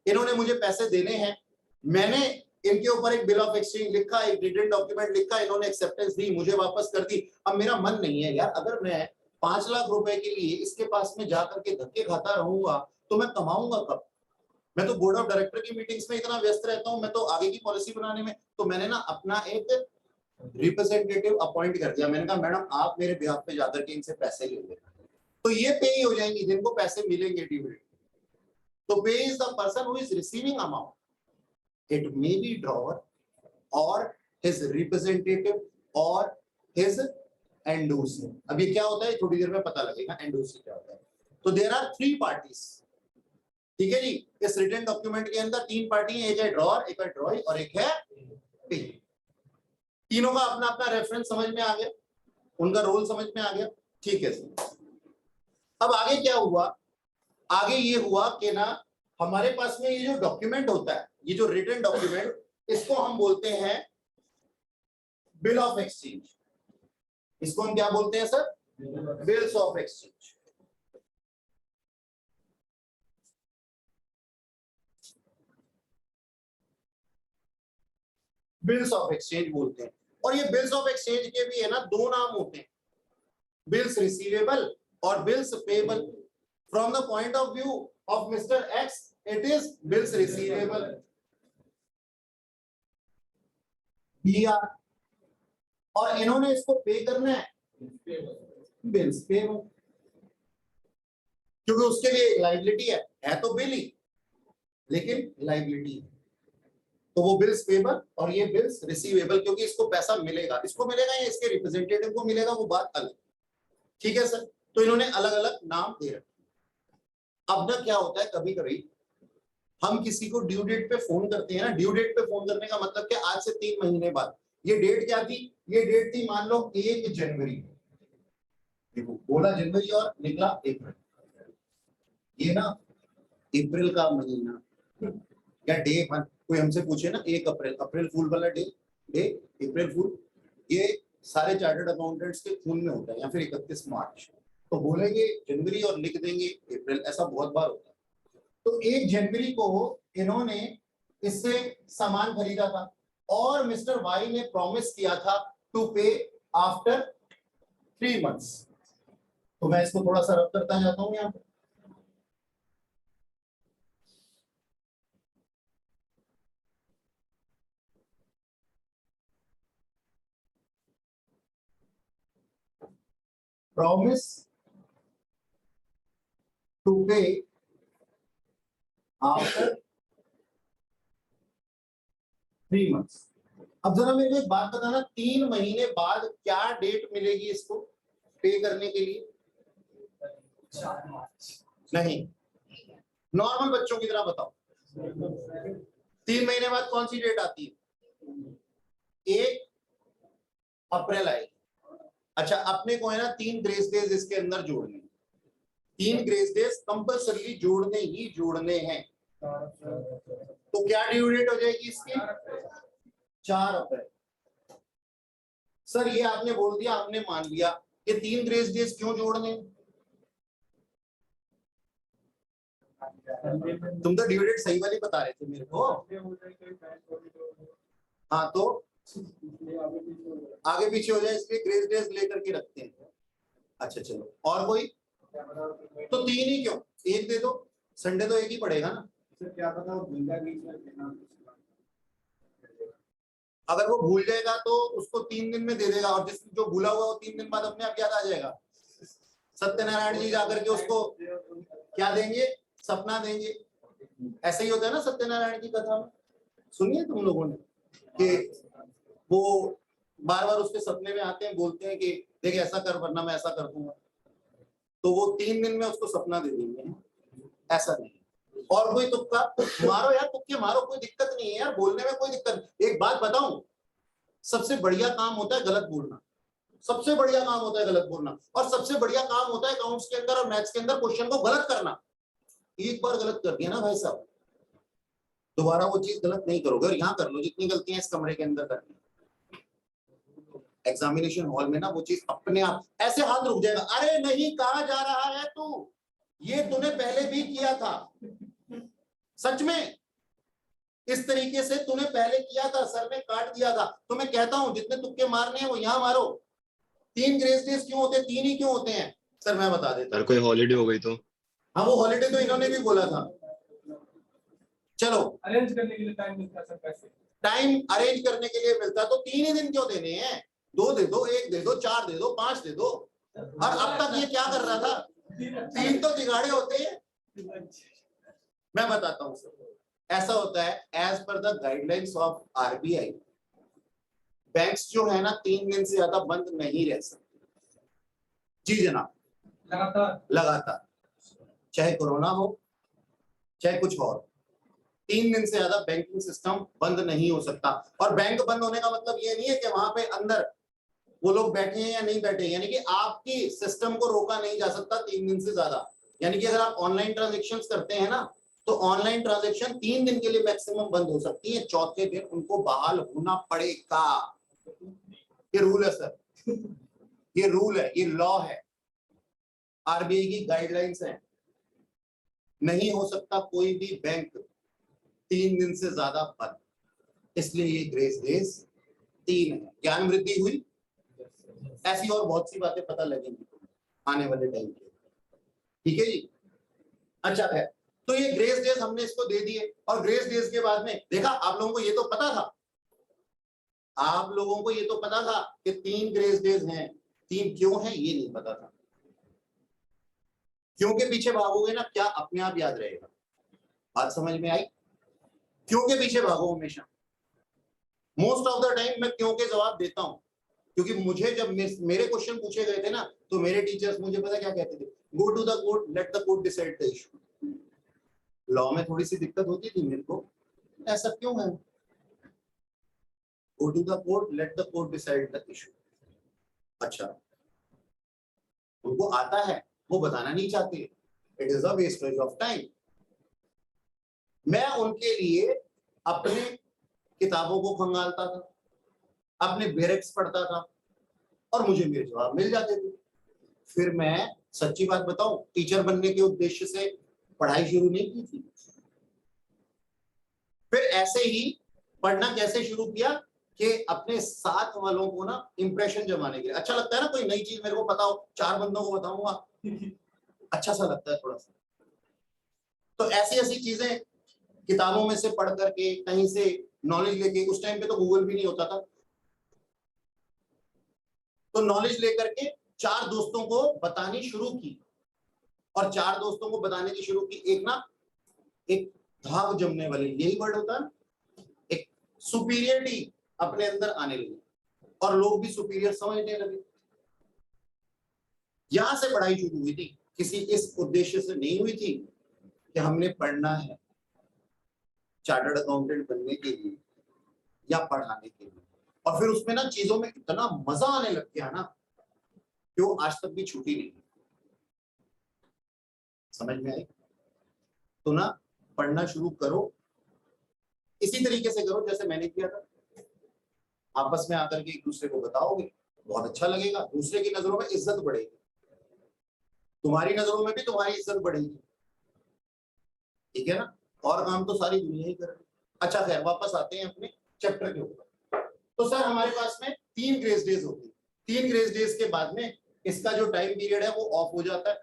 इन्होंने मुझे पैसे देने हैं, मैंने इनके ऊपर एक बिल ऑफ एक्सचेंज लिखा, एक रिटन डॉक्यूमेंट लिखा, इन्होंने एक्सेप्टेंस दी, मुझे वापस कर दी। अब मेरा मन नहीं है यार, अगर मैं 5 लाख रुपए के लिए इसके पास में जाकर के धक्के खाता रहूंगा तो मैं कमाऊंगा कब? मैं तो बोर्ड ऑफ डायरेक्टर की मीटिंग्स में इतना व्यस्त रहता हूं, मैं तो आगे की पॉलिसी बनाने में। तो मैंने ना अपना एक रिप्रेजेंटेटिव अपॉइंट कर दिया। मैंने कहा मैडम आप मेरे बिहाफ पे जाकर के इनसे पैसे ले लेना, तो ये पे ही हो जाएंगी जिनको पैसे मिलेंगे डिविडेंड। तो पे is the person who is receiving amount, it may be drawer और हिज रिप्रेजेंटेटिव और हिज एंडोर्सर। अब ये क्या होता है थोड़ी देर में पता लगेगा एंडोर्सर क्या होता है। तो देयर आर 3 पार्टीज। ठीक है जी, इस रिटन डॉक्यूमेंट के अंदर 3 पार्टी है, एक है ड्रॉअर, एक है ड्रॉई और एक है पे। तीनों का अपना अपना रेफरेंस समझ में आ गया, उनका रोल समझ में आ गया। ठीक है सर, अब आगे क्या हुआ? आगे ये हुआ कि ना हमारे पास में ये जो डॉक्यूमेंट होता है, ये जो रिटन डॉक्यूमेंट, इसको हम बोलते हैं बिल ऑफ एक्सचेंज। इसको हम क्या बोलते हैं sir? Bills of exchange. Bills of exchange बोलते हैं। और ये बिल्स ऑफ एक्सचेंज के भी है ना दो नाम होते हैं, बिल्स रिसीवेबल और bills payable. From the point of view of mister x, it is bills receivable. BR, और इन्होंने इसको पे करना है बिल्स पेबल, क्योंकि उसके लिए लाइबिलिटी है तो बिल ही, लेकिन लाइबिलिटी है, तो वो बिल्स पेबल और ये बिल्स रिसीवेबल, क्योंकि इसको पैसा मिलेगा, इसको मिलेगा या इसके रिप्रेजेंटेटिव को मिलेगा, वो बात अलग। ठीक है सर, तो इन्होंने अलग अलग नाम दे रखे। अब ना क्या होता है, कभी कभी हम किसी को ड्यू डेट पे फोन करते हैं ना, ड्यू डेट पे फोन करने का मतलब कि आज से 3 महीने बाद, ये डेट क्या थी? ये डेट थी मान लो 1 जनवरी। देखो बोला जनवरी और निकला अप्रैल, ये ना अप्रैल का महीना या डे, कोई हमसे पूछे ना 1 अप्रैल, अप्रैल फूल वाला डे, अप्रैल फूल, ये सारे चार्टर्ड अकाउंटेंट्स के खून में होता है, या फिर 31 मार्च, तो बोलेंगे जनवरी और लिख देंगे अप्रैल, ऐसा बहुत बार होता है। तो 1 जनवरी को इन्होंने इससे सामान खरीदा था और मिस्टर वाई ने प्रॉमिस किया था टू पे आफ्टर 3 मंथ्स। तो मैं इसको थोड़ा सा रब करता जाता हूं यहाँ पे। प्रॉमिस टू पे आफ्टर 3 मंथ्स। अब जरा मेरे को एक बात बताना, 3 महीने बाद क्या डेट मिलेगी इसको पे करने के लिए? नहीं, नॉर्मल बच्चों की तरह बताओ, 3 महीने बाद कौन सी डेट आती है? 1 अप्रैल आएगी। अच्छा, अपने को है ना 3 ग्रेस डेज इसके अंदर जोड़ने, 3 ग्रेस डेज कंपल्सरी जोड़ने हैं। तो क्या ड्यू डेट हो जाएगी इसकी? 4 अप्रैल। सर ये आपने बोल दिया, हमने मान लिया कि 3 ग्रेस डेज क्यों जोड़ने? तुम तो ड्यू डेट सही वाली बता रहे थे मेरे को। हाँ, तो आगे पीछे हो जाए इसलिए ग्रेस डेज लेकर के रखते हैं। अच्छा चलो, और कोई? तो 3 ही क्यों, 1 दे दो, संडे तो 1 ही पड़ेगा ना। क्या पता अगर वो भूल जाएगा तो उसको 3 दिन में दे देगा, और जिस जो भूला हुआ वो 3 दिन बाद अपने आप याद आ जाएगा। सत्यनारायण जी जाकर के उसको क्या देंगे? सपना देंगे। ऐसे ही होता है ना सत्यनारायण की कथा में, सुनिए तुम लोगों ने, कि वो बार बार उसके सपने में आते हैं, बोलते हैं कि देख ऐसा कर वरना मैं ऐसा कर दूंगा, तो वो 3 दिन में उसको सपना दे देंगे। ऐसा नहीं। और कोई तुक्का मारो यार, तुक्के मारो, कोई दिक्कत नहीं है यार, बोलने में कोई दिक्कत नहीं। एक बात बताऊं, सबसे बढ़िया काम होता है गलत बोलना, सबसे बढ़िया काम होता है गलत बोलना, और सबसे बढ़िया काम होता है अकाउंट्स के अंदर और मैथ्स के अंदर क्वेश्चन को गलत करना। एक बार गलत कर दिया ना भाई साहब, दोबारा वो चीज गलत नहीं करोगे, और यहाँ कर लो जितनी गलतियां इस कमरे के अंदर करनी, एग्जामिनेशन हॉल में ना वो चीज अपने आप ऐसे हाथ रुक जाएगा, अरे नहीं कहा जा रहा है तू, ये तूने पहले भी किया था, सच में इस तरीके से तूने पहले किया था, सर ने काट दिया था। तो मैं कहता हूं जितने तुक्के मारने हैं वो यहाँ मारो। 3 ग्रेस डेज क्यों होते हैं? 3 ही क्यों होते हैं सर? मैं बता देता हूं। कोई हॉलीडे हो गई तो? हाँ, वो हॉलीडे तो इन्होंने भी बोला था। चलो, अरेंज करने के लिए टाइम मिलता है सर, पैसे टाइम अरेंज करने के लिए मिलता तो 3 ही दिन क्यों देने हैं? 2 दे दो, 1 दे दो, 4 दे दो, 5 दे दो। और अब तक ये क्या कर रहा था? 3 तो दिगाड़े होते हैं। मैं बताता हूँ सर, ऐसा होता है as per the guidelines of RBI, banks जो है ना 3 दिन से ज्यादा बंद नहीं रह सकते। जी जनाब, लगातार चाहे कोरोना हो चाहे कुछ और, 3 दिन से ज्यादा बैंकिंग सिस्टम बंद नहीं हो सकता। और बैंक बंद होने का मतलब ये नहीं है कि वहां पे अंदर वो लोग बैठे हैं या नहीं बैठे, यानी कि आपकी सिस्टम को रोका नहीं जा सकता 3 दिन से ज्यादा। यानी कि अगर आप ऑनलाइन ट्रांजेक्शन्स करते हैं ना, तो ऑनलाइन ट्रांजैक्शन 3 दिन के लिए मैक्सिमम बंद हो सकती है, चौथे दिन उनको बहाल होना पड़ेगा। ये रूल है सर, ये रूल है, ये लॉ है, आरबीआई की गाइडलाइंस है। नहीं हो सकता कोई भी बैंक 3 दिन से ज्यादा बंद, इसलिए ये ग्रेस डेज 3 है। ज्ञान वृद्धि हुई, ऐसी और बहुत सी बातें पता लगेंगी आने वाले टाइम के, ठीक है जी। अच्छा है, तो ये ग्रेस डेज हमने इसको दे दिए, और ग्रेस डेज के बाद में देखा, आप लोगों को ये तो पता था, आप लोगों को ये तो पता था कि 3 ग्रेस डेज हैं। 3 क्यों है ये नहीं पता था, क्यों के पीछे भागोगे ना, क्या अपने आप याद रहेगा। बात समझ में आई? क्यों के पीछे भागो हमेशा। मोस्ट ऑफ द टाइम मैं क्यों के जवाब देता हूं, क्योंकि मुझे जब मेरे क्वेश्चन पूछे गए थे ना, तो मेरे टीचर्स मुझे पता क्या कहते थे, go to the court, let the court decide the issue. Law में थोड़ी सी दिक्कत होती थी मेरे को, ऐसा क्यों है, go to the court, let the court decide the issue. अच्छा, उनको आता है, वो बताना नहीं चाहते, it is a wastage of time. मैं उनके लिए अपने किताबों को खंगालता था, अपने बेरेक्स पढ़ता था, और मुझे मेरे जवाब मिल जाते थे। फिर मैं सच्ची बात बताऊं, टीचर बनने के उद्देश्य से पढ़ाई शुरू नहीं की थी। फिर ऐसे ही पढ़ना कैसे शुरू किया कि अपने साथ वालों को ना इंप्रेशन जमाने के लिए, अच्छा लगता है ना कोई नई चीज मेरे को पता हो, 4 बंदों को बताऊंगा, अच्छा सा लगता है थोड़ा सा। तो ऐसी ऐसी चीजें किताबों में से पढ़ करके, कहीं से नॉलेज लेके, उस टाइम पे तो गूगल भी नहीं होता था, तो नॉलेज लेकर के 4 दोस्तों को बतानी शुरू की, और 4 दोस्तों को बताने की शुरू की। एक ना, एक धाग जमने वाली, यही वर्ड होता है, एक सुपीरियरिटी अपने अंदर आने लगी, और लोग भी सुपीरियर समझने लगे। यहां से पढ़ाई शुरू हुई थी, किसी इस उद्देश्य से नहीं हुई थी कि हमने पढ़ना है चार्टर्ड अकाउंटेंट बनने के लिए या पढ़ाने के लिए। और फिर उसमें ना चीजों में इतना मजा आने लग गया ना, कि वो आज तक भी छूटी नहीं। समझ में आई? तो ना, पढ़ना शुरू करो, इसी तरीके से करो जैसे मैंने किया था। आपस में आकर के एक दूसरे को बताओगे, बहुत अच्छा लगेगा, दूसरे की नजरों में इज्जत बढ़ेगी, तुम्हारी नजरों में भी तुम्हारी इज्जत बढ़ेगी, ठीक है ना। और काम तो सारी दुनिया ही कर रही है। अच्छा खैर, वापस आते हैं अपने चैप्टर के ऊपर। तो सर हमारे पास में 3 ग्रेस डेज होती है। 3 ग्रेस डेज के बाद में इसका जो टाइम पीरियड है वो ऑफ हो जाता है,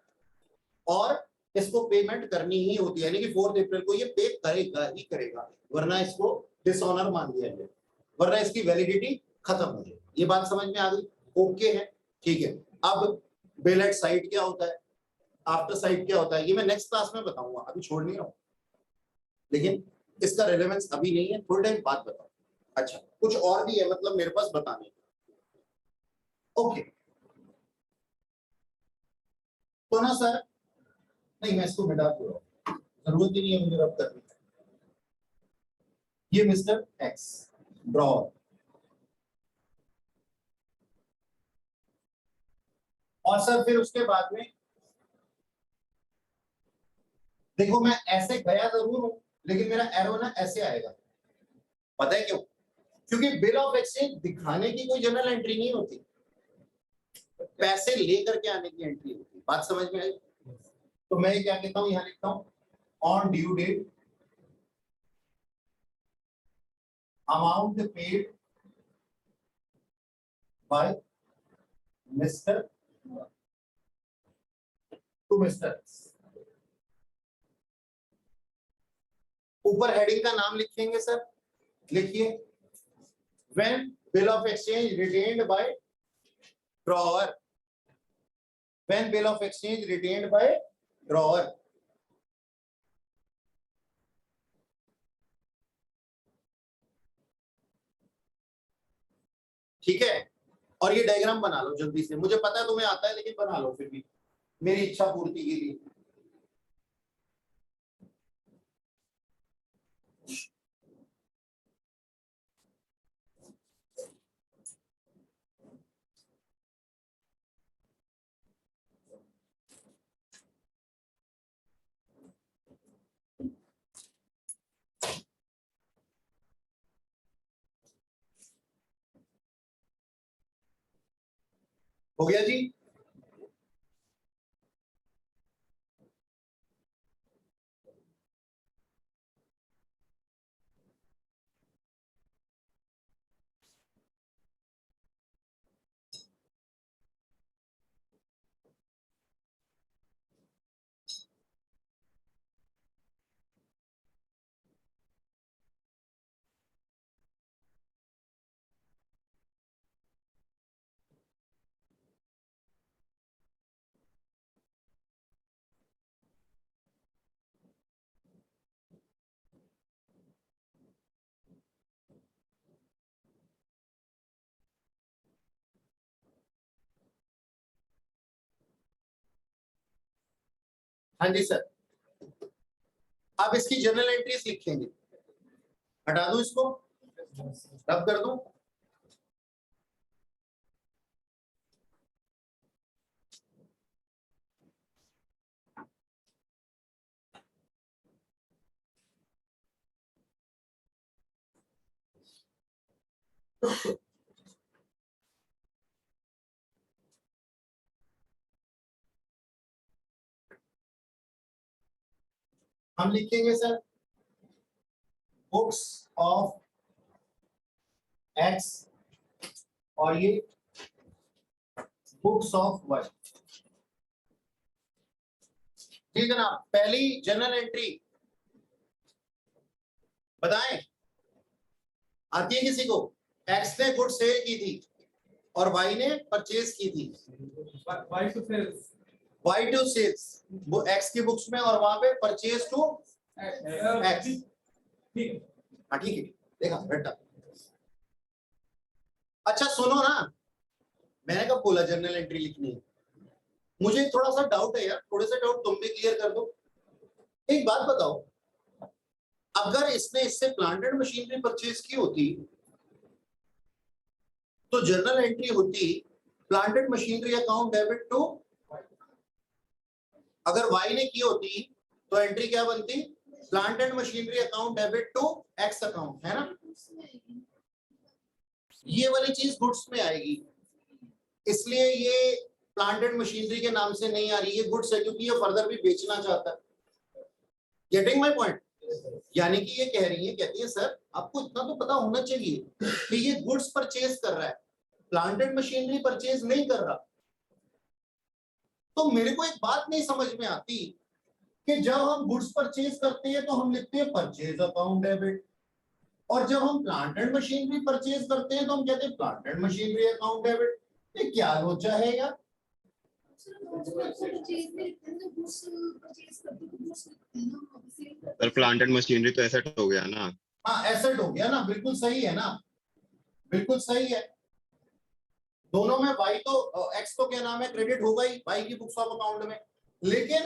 और इसको पेमेंट करनी ही होती है, यानी कि 4 अप्रैल को ये पे करेगा ही करेगा, वरना इसको डिसऑनर मान दिया जाए, वरना इसकी वैलिडिटी खत्म हो जाए। ये बात समझ में आ गई? ओके है, ठीक है। अब बिल एट साइट क्या होता है, आफ्टर साइट क्या होता है, ये मैं नेक्स्ट क्लास में बताऊंगा, अभी छोड़ नहीं रहा हूं, लेकिन इसका रेलेवेंस अभी नहीं है, थोड़ी टाइम बाद बताऊं। अच्छा, कुछ और भी है मतलब मेरे पास बताने, ओके। तो ना सर, नहीं मैं इसको मिटा दूंगा, जरूरत ही नहीं है मुझे रब करने की। ये मिस्टर एक्स ड्रॉअर, और सर फिर उसके बाद में देखो, मैं ऐसे गया जरूर हूं, लेकिन मेरा एरो ना ऐसे आएगा, पता है क्यों? क्योंकि बिल ऑफ एक्सचेंज दिखाने की कोई जनरल एंट्री नहीं होती, पैसे लेकर के आने की एंट्री होती है। बात समझ में आई? तो मैं क्या कहता हूं, यहां लिखता हूं on due date amount paid by mister to mister. ऊपर हेडिंग का नाम लिखेंगे सर, लिखिए when bill of exchange retained by drawer, when bill of exchange retained by drawer. ठीक है, और ये डायग्राम बना लो जल्दी से, मुझे पता है तुम्हें आता है, लेकिन बना लो फिर भी मेरी इच्छा पूर्ति के लिए। हो गया जी। हाँ जी सर, आप इसकी जर्नल एंट्रीज लिखेंगे, हटा दूं इसको, रब कर दूं। हम लिखेंगे सर बुक्स ऑफ एक्स और ये बुक्स ऑफ वाई। ठीक है ना। पहली जर्नल एंट्री बताएं, आती है किसी को? एक्स ने गुड सेल की थी और वाई ने परचेज की थी। Why to sales? Y to sales, वो एक्स की बुक्स में, और वहां पे परचेज टू एक्स। ठीक है। हाँ ठीक है, देखा बेटा। अच्छा सुनो ना, मैंने कब बोला जर्नल एंट्री लिखनी है? मुझे थोड़ा सा डाउट है यार, थोड़े से डाउट तुम भी क्लियर कर दो। एक बात बताओ, अगर इसने इससे प्लांट एंड मशीनरी परचेज की होती तो जर्नल एंट्री होती plant and machinery account debit to, अगर वाई ने की होती तो एंट्री क्या बनती? Plant and machinery account debit to X account, है ना? ये वाली चीज गुड्स में आएगी, इसलिए ये प्लांट एंड मशीनरी के नाम से नहीं आ रही, ये गुड्स है क्योंकि ये फर्दर भी बेचना चाहता है। Getting my point? यानी कि ये कह रही है, कहती है सर आपको इतना तो पता होना चाहिए कि ये गुड्स परचेज कर रहा है, प्लांट एंड मशीनरी परचेज नहीं कर रहा। तो मेरे को एक बात नहीं समझ में आती कि जब हम गुड्स परचेज करते हैं तो हम लिखते हैं परचेज अकाउंट डेबिट, और जब हम प्लांट एंड मशीनरी परचेज करते हैं तो हम कहते हैं plant and machinery account debit. ये क्या लोचा है यार? पर प्लांट एंड मशीनरी तो एसेट हो गया ना। हाँ एसेट हो गया ना, बिल्कुल सही है ना, बिल्कुल सही है। दोनों में वाई तो एक्स तो क्या नाम है क्रेडिट होगा ही वाई की बुक्स ऑफ अकाउंट में, लेकिन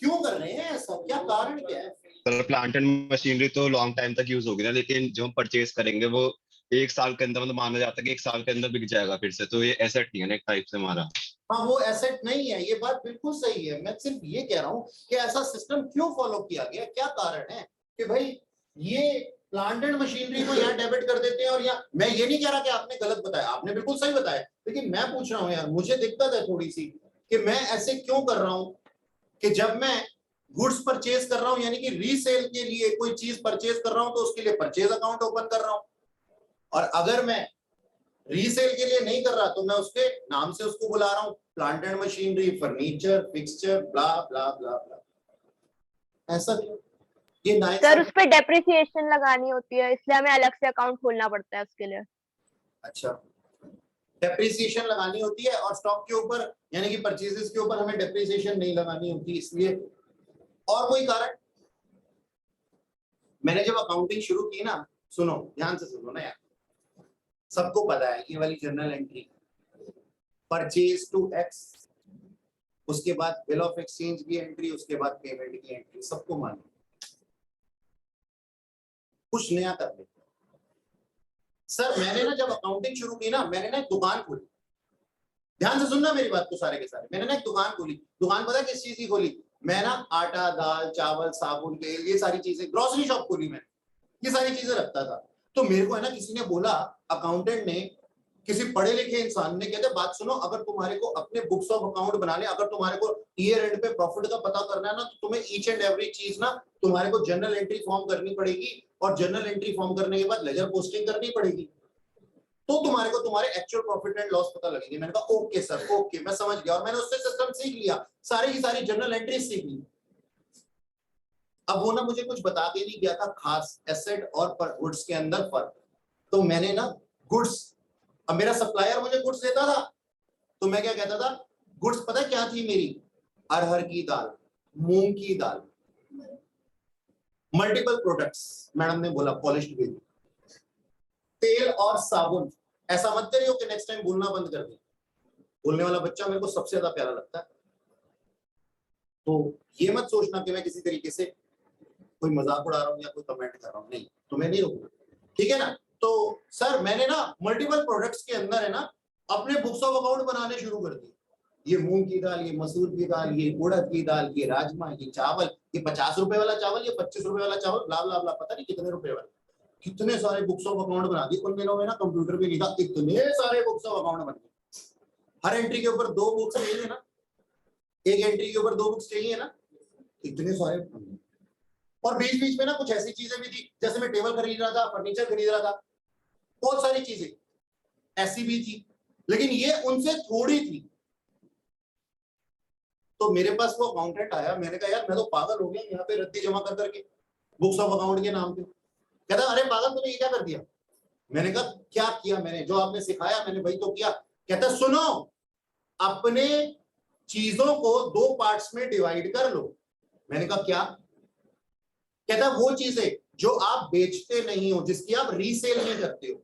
क्यों कर रहे हैं ऐसा, क्या कारण क्या है? पर प्लांट एंड मशीनरी तो लॉन्ग टाइम तक यूज होगी ना, लेकिन जो हम परचेज करेंगे वो एक साल के अंदर, मतलब माना जाता है कि एक साल के अंदर बिक जाएगा फिर से, तो ये एसेट नहीं है ना एक टाइप से हमारा। हाँ वो एसेट नहीं है, ये बात बिल्कुल सही है। मैं सिर्फ ये कह रहा हूँ कि ऐसा सिस्टम क्यों फॉलो किया गया, क्या कारण है कि भाई ये प्लांट एंड मशीनरी को यहाँ डेबिट कर देते हैं और यहाँ, मैं ये नहीं कह रहा कि आपने गलत बताया, आपने बिल्कुल सही बताया, लेकिन मैं पूछ रहा हूँ यार, मुझे दिक्कत है थोड़ी सी कि मैं ऐसे क्यों कर रहा हूँ कि जब मैं गुड्स परचेज कर रहा हूँ यानी कि रीसेल के लिए कोई चीज परचेज कर रहा हूँ तो उसके लिए परचेज अकाउंट ओपन कर रहा हूँ, और अगर मैं रीसेल के लिए नहीं कर रहा तो मैं उसके नाम से उसको बुला रहा हूँ plant and machinery, furniture, fixture, blah blah blah blah. ऐसा क्यों? ये नाइस सर उस पे डेप्रिसिएशन लगानी होती है, इसलिए हमें अलग से अकाउंट खोलना पड़ता है उसके लिए। अच्छा, डेप्रिसिएशन लगानी होती है और स्टॉक के ऊपर यानी कि परचेजेस के ऊपर हमें डेप्रिसिएशन नहीं लगानी होती, इसलिए। और कोई कारण? मैंने जब अकाउंटिंग शुरू की ना, सुनो ध्यान से सुनो ना यार, सबको पता है ये वाली journal entry purchase to X, उसके बाद बिल ऑफ एक्सचेंज की एंट्री, उसके बाद पेमेंट की एंट्री, सबको मालूम। कुछ नया कर लेते सर। मैंने ना जब अकाउंटिंग शुरू की ना, मैंने ना एक दुकान खोली, ध्यान से सुनना मेरी बात को सारे के सारे। मैंने ना एक दुकान खोली, दुकान पता किस चीज की खोली? मैं ना आटा, दाल, चावल, साबुन, तेल, ये सारी चीजें, ग्रोसरी शॉप खोली मैंने, ये सारी चीजें रखता था। तो मेरे को है ना किसी ने बोला, अकाउंटेंट ने, किसी पढ़े लिखे इंसान ने कहते बात सुनो, अगर तुम्हारे को अपने बुक्स ऑफ अकाउंट बनाने, अगर तुम्हारे को ईयर एंड पे प्रॉफिट का पता करना है ना, तो तुम्हें ईच एंड एवरी चीज ना तुम्हारे को जर्नल एंट्री फॉर्म करनी पड़ेगी, और जर्नल एंट्री फॉर्म करने के बाद लेजर पोस्टिंग करनी पड़ेगी, तो तुम्हारे को तुम्हारे एक्चुअल प्रॉफिट एंड लॉस पता लगेगी। मैंने कहा ओके सर, ओके मैं समझ गया, और मैंने उससे सिस्टम सीख लिया, सारी की सारी जर्नल एंट्री सीख ली। अब वो ना मुझे कुछ बता के नहीं गया था खास एसेट और गुड्स के अंदर फर्क। तो मैंने ना गुड्स, अब मेरा सप्लायर मुझे गुड्स देता था, तो मैं क्या कहता था, गुड्स पता क्या थी मेरी, अरहर की दाल, मूंग की दाल, मल्टीपल प्रोडक्ट्स, मैडम ने बोला पॉलिश्ड बेबी, तेल और साबुन। ऐसा मत करियो कि नेक्स्ट टाइम बोलना बंद कर दे, बोलने वाला बच्चा मेरे को सबसे ज्यादा प्यारा लगता है। तो ये मत सोचना कि मैं किसी तरीके से कोई मजाक उड़ा रहा हूँ या कोई कमेंट कर रहा हूँ, नहीं, तो मैं नहीं रोकूंगा, ठीक है ना। तो सर मैंने ना मल्टीपल प्रोडक्ट्स के अंदर है ना अपने बुक्स ऑफ अकाउंट बनाने शुरू कर दिए, ये मूंग की दाल, ये मसूर की दाल, ये उड़द की दाल, ये राजमा, ये चावल, ये 50 रुपए वाला चावल, ये 25 रुपए वाला चावल, ब्ला ब्ला ब्ला, पता नहीं कितने रुपए वाला, कितने सारे बुक्स ऑफ अकाउंट बना दिए। उन दिनों में ना कंप्यूटर पे लिखा, इतने सारे बुक्स ऑफ अकाउंट बन गए, हर एंट्री के ऊपर 2 बुक्स चाहिए ना, एक एंट्री के ऊपर 2 बुक्स चाहिए ना, इतने सारे। और बीच बीच में ना कुछ ऐसी चीजें भी थी, जैसे मैं टेबल खरीद रहा था, फर्नीचर खरीद रहा था, बहुत सारी चीजें ऐसी भी थी, लेकिन ये उनसे थोड़ी थी। तो मेरे पास वो अकाउंटेंट आया, मैंने कहा यार मैं तो पागल हो गया यहाँ पे रद्दी जमा कर करके बुक्स ऑफ अकाउंट के नाम पे। कहता अरे पागल तूने ये क्या कर दिया। मैंने कहा क्या किया, मैंने जो आपने सिखाया मैंने वही तो किया। कहता सुनो, अपने चीजों को 2 पार्ट्स में डिवाइड कर लो। मैंने कहा क्या। कहता वो चीजें जो आप बेचते नहीं हो, जिसकी आप रीसेल नहीं करते हो,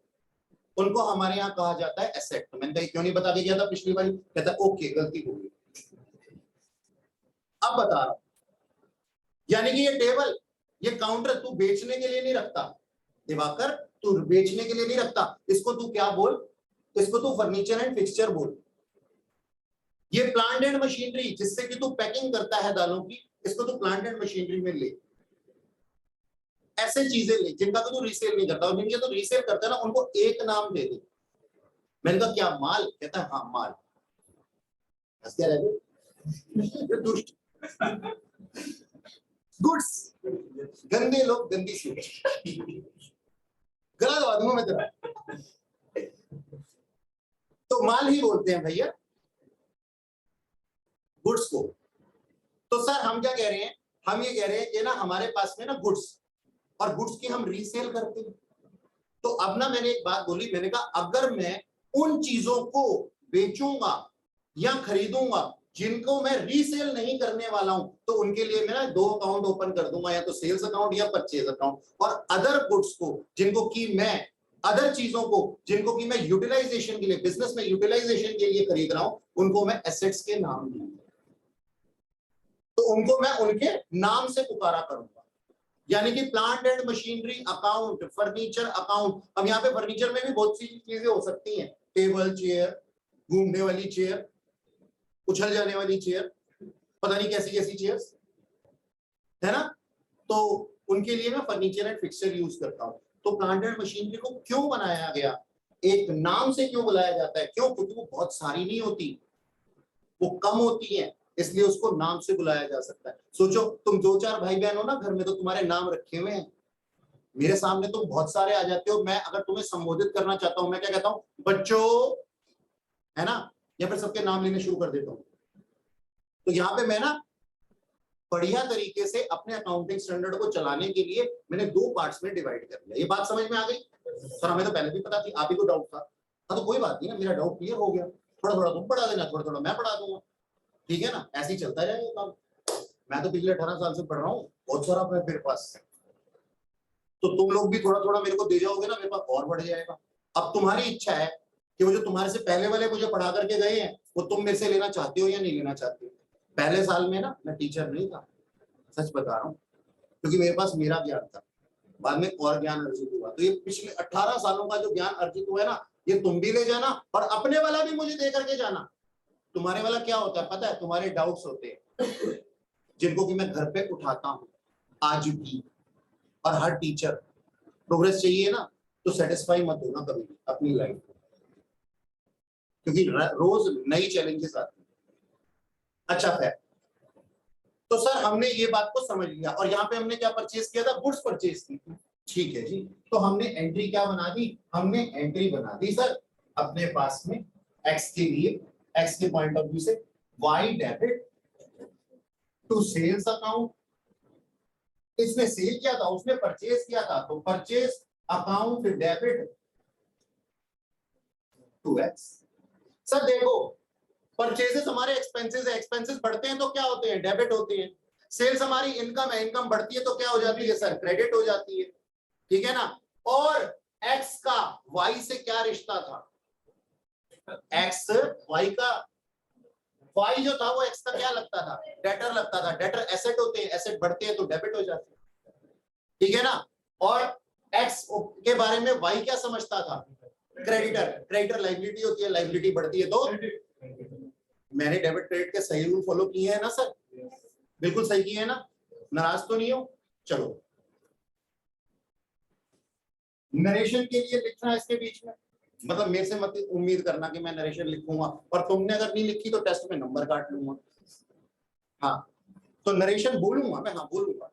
उनको हमारे यहाँ कहा जाता है एसेट। तो मैंने कहा क्यों नहीं बता के गया था पिछली बार। कहता ओके गलती हो गई, अब बता रहा हूं। यानी कि ये टेबल, ये काउंटर तू बेचने के लिए नहीं रखता दिवाकर, तू बेचने के लिए नहीं रखता, इसको तू क्या बोल, इसको तू फर्नीचर एंड फिक्सचर बोल। ये प्लांट एंड मशीनरी जिससे कि तू पैकिंग करता है दालों की, इसको तू प्लांट एंड मशीनरी में ले। ऐसे चीजें ले जिनका तू रीसेल नहीं करता, और जिनके तू रीसेल करता है ना उनको एक नाम दे दे। मैंने कहा क्या माल। कहता है हाँ माल। क्या रह गए गुड्स, गंदे लोग गंदी सोच, गला दबा दूंगा मैं तेरा। तो माल ही बोलते हैं भैया गुड्स को। तो सर हम क्या कह रहे हैं, हम ये कह रहे हैं कि ना हमारे पास में ना गुड्स, और गुड्स की हम रीसेल करते हैं। तो अब ना मैंने एक बात बोली, मैंने कहा अगर मैं उन चीजों को बेचूंगा या खरीदूंगा जिनको मैं रीसेल नहीं करने वाला हूं, तो उनके लिए मैं ना 2 अकाउंट ओपन कर दूंगा, या तो सेल्स अकाउंट या परचेज अकाउंट। और अदर गुड्स को जिनको कि मैं, अदर चीजों को जिनको कि मैं यूटिलाइजेशन के लिए, बिजनेस में यूटिलाइजेशन के लिए खरीद रहा हूं, उनको मैं एसेट्स के नाम दूंगा। तो उनको मैं उनके नाम से पुकारा करूंगा। यानी कि plant and machinery account, furniture account. अब यहाँ पे फर्नीचर में भी बहुत सी चीजें हो सकती हैं, टेबल, चेयर, घूमने वाली चेयर, उछल जाने वाली चेयर, पता नहीं कैसी कैसी चेयर्स है ना। तो उनके लिए मैं फर्नीचर एंड फिक्सचर यूज करता हूं। तो प्लांट एंड मशीनरी को क्यों बनाया गया, एक नाम से क्यों बुलाया जाता है, क्यों, क्योंकि वो बहुत सारी नहीं होती, वो कम होती है, इसलिए उसको नाम से बुलाया जा सकता है। सोचो तुम 2-4 भाई बहन हो ना घर में, तो तुम्हारे नाम रखे हुए हैं। मेरे सामने तुम बहुत सारे आ जाते हो, मैं अगर तुम्हें संबोधित करना चाहता हूं, मैं क्या कहता हूं, बच्चों, है ना, या फिर सबके नाम लेने शुरू कर देता हूं। तो यहाँ पे मैं ना बढ़िया तरीके से अपने अकाउंटिंग स्टैंडर्ड को चलाने के लिए मैंने 2 पार्ट्स में डिवाइड कर लिया। ये बात समझ में आ गई सर? हमें तो पहले भी पता थी, आप ही को डाउट था। हाँ तो कोई बात नहीं ना, मेरा डाउट क्लियर हो गया। थोड़ा थोड़ा तुम पढ़ा देना, थोड़ा थोड़ा मैं पढ़ा दूंगा, ठीक है ना, ऐसे ही चलता रहेगा काम। मैं तो पिछले 18 साल से पढ़ रहा हूँ, बहुत सारा मेरे पास, तो तुम लोग भी थोड़ा थोड़ा मेरे को दे जाओगे ना, मेरे पास और बढ़ जाएगा। अब तुम्हारी इच्छा है कि वो जो तुम्हारे से पहले वाले मुझे पढ़ा करके गए हैं, वो तुम मेरे से लेना चाहते हो या नहीं लेना चाहते हो। पहले साल में ना मैं टीचर नहीं था, सच बता रहा हूँ, क्योंकि मेरे पास मेरा ज्ञान था, बाद में और ज्ञान अर्जित हुआ। तो ये पिछले 18 सालों का जो ज्ञान अर्जित हुआ है ना, ये तुम भी ले जाना, और अपने वाला भी मुझे दे करके जाना। तुम्हारे वाला क्या होता है पता है, तुम्हारे डाउट्स होते हैं जिनको कि मैं घर पे उठाता हूँ आज भी। और हर टीचर प्रोग्रेस चाहिए ना, तो सेटिस्फाई मत होना कभी भी अपनी लाइफ में। क्योंकि रोज नई चैलेंजेस आती हैं। अच्छा है, तो सर हमने ये बात को समझ लिया और यहाँ पे हमने क्या परचेज किया था, गुड्स परचेज की थी। ठीक है जी, तो हमने एंट्री क्या बना दी, हमने एंट्री बना दी सर अपने पास में एक्स के लिए, एक्स के पॉइंट ऑफ व्यू से, Y debit to sales account. इसने सेल किया था, उसने परचेज किया था, तो purchase account debit to X. Sir देखो, परचेजेस हमारे एक्सपेंसेस है, एक्सपेंसेस बढ़ते हैं तो क्या होते हैं, डेबिट होते हैं। सेल्स हमारी इनकम है, इनकम बढ़ती है तो क्या हो जाती है सर, क्रेडिट हो जाती है। ठीक है ना। और एक्स का वाई से क्या रिश्ता था, एक्स वाई का, वाई जो था वो एक्स का क्या लगता था, डेटर लगता था। डेटर एसेट होते हैं, एसेट बढ़ते हैं तो डेबिट हो जाते हैं। ठीक है ना। और एक्स के बारे में वाई क्या समझता था, क्रेडिटर। क्रेडिटर लाइबिलिटी होती है, लाइबिलिटी बढ़ती है तो, मैंने डेबिट क्रेडिट के सही रूल फॉलो किए हैं ना सर, बिल्कुल सही किए हैं ना, नाराज तो नहीं हो। चलो नरेशन के लिए लिखना है इसके बीच में, मतलब मेरे से मत उम्मीद करना कि मैं नरेशन लिखूंगा और तुमने अगर नहीं लिखी तो टेस्ट में नंबर काट लूंगा। हाँ तो नरेशन बोलूंगा मैं, हाँ बोलूंगा।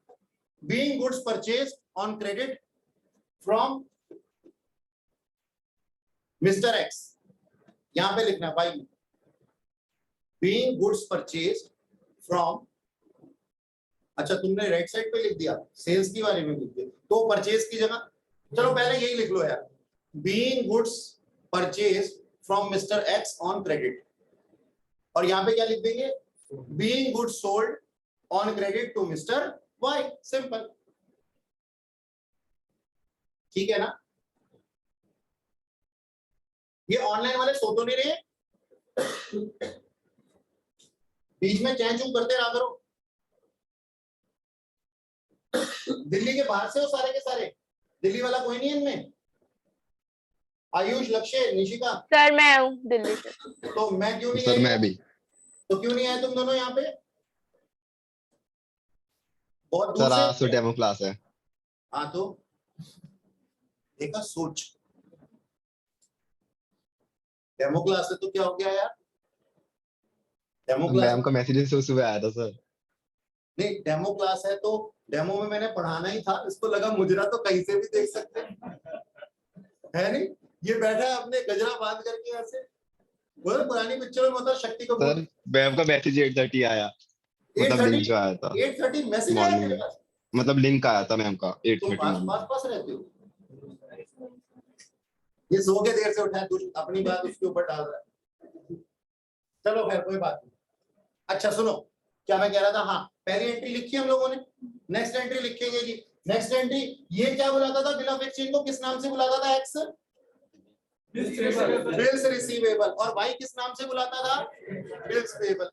Being goods purchase on credit from mister x, यहां पे लिखना है भाई, बीइंग गुड्स परचेज फ्रॉम, अच्छा तुमने राइट साइड पे लिख दिया, सेल्स की वाले में लिख दिया, तो परचेज की जगह चलो पहले यही लिख लो यार, being goods purchase from mister X on credit, और यहां पे क्या लिख देंगे, being goods sold on credit to mister Y, simple. ठीक है ना। ये ऑनलाइन वाले सो तो नहीं रहे, बीच में चैन चूक करते रहा करो। दिल्ली के बाहर से हो सारे के सारे, दिल्ली वाला कोई नहीं इनमें, आयुष, लक्ष्य, निशिका। सर मैं हूँ दिल्ली से। तो मैं क्यों नहीं सर आई? मैं भी। तो क्यों नहीं आए तुम दोनों यहाँ पे, बहुत सर दूर आज तो से? डेमो क्लास है। हाँ तो देखा, सोच, डेमो क्लास है तो क्या हो गया यार, डेमो क्लास मैम का मैसेज सुबह आया था सर। नहीं, डेमो क्लास है तो डेमो में मैंने पढ़ाना ही था, इसको लगा मुजरा तो कहीं से भी देख सकते हैं, है नहीं। ये बैठा है अपने गजरा बांध करके ऐसे, वो पुरानी पिक्चर में मतलब शक्ति कपूर। सर मैम का मैसेज 8:30 आया, मतलब लिंक जो आया था 8:30 मैसेज आया मॉर्निंग तेरे में, पास? मतलब लिंक आया था मैम का तुम 8:30 पास मॉर्निंग। पास पास रहते हो, ये सो के देर से उठा है, तू अपनी बात उसके ऊपर डाल रहा है। चलो खैर कोई बात नहीं। अच्छा सुनो, क्या मैं कह रहा था, हाँ पहली एंट्री लिखी हम लोगों ने, नेक्स्ट एंट्री लिखेंगे जी। नेक्स्ट एंट्री, ये क्या बुलाता था, बिल ऑफ एक्सचेंज को किस नाम से बुलाता था, एक्स बिल्स रिसीवेबल, और वाई किस नाम से बुलाता था, बिल्स पेएबल।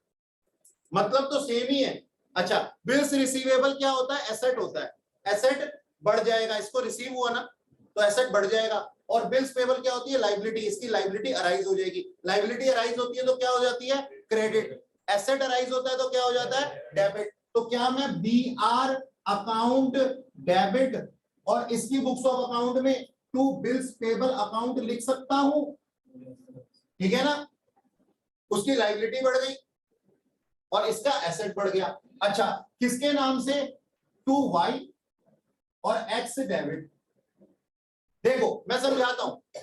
मतलब तो सेम ही है। अच्छा बिल्स रिसीवेबल क्या होता है, एसेट होता है, एसेट बढ़ जाएगा, इसको रिसीव हुआ ना तो एसेट बढ़ जाएगा। और बिल्स पेएबल क्या होती है, लाइबिलिटी, इसकी लाइबिलिटी अराइज हो जाएगी, लाइबिलिटी अराइज होती है तो क्या हो जाती है, क्रेडिट। एसेट अराइज होता है तो क्या हो जाता है, डेबिट। तो क्या मैं बी आर अकाउंट डेबिट और इसकी बुक्स ऑफ अकाउंट में टू बिल्स पेएबल अकाउंट लिख सकता हूं, ठीक है ना। उसकी लाइबिलिटी बढ़ गई और इसका एसेट बढ़ गया। अच्छा किसके नाम से, टू वाई और एक्स डेबिट। देखो मैं समझाता हूं,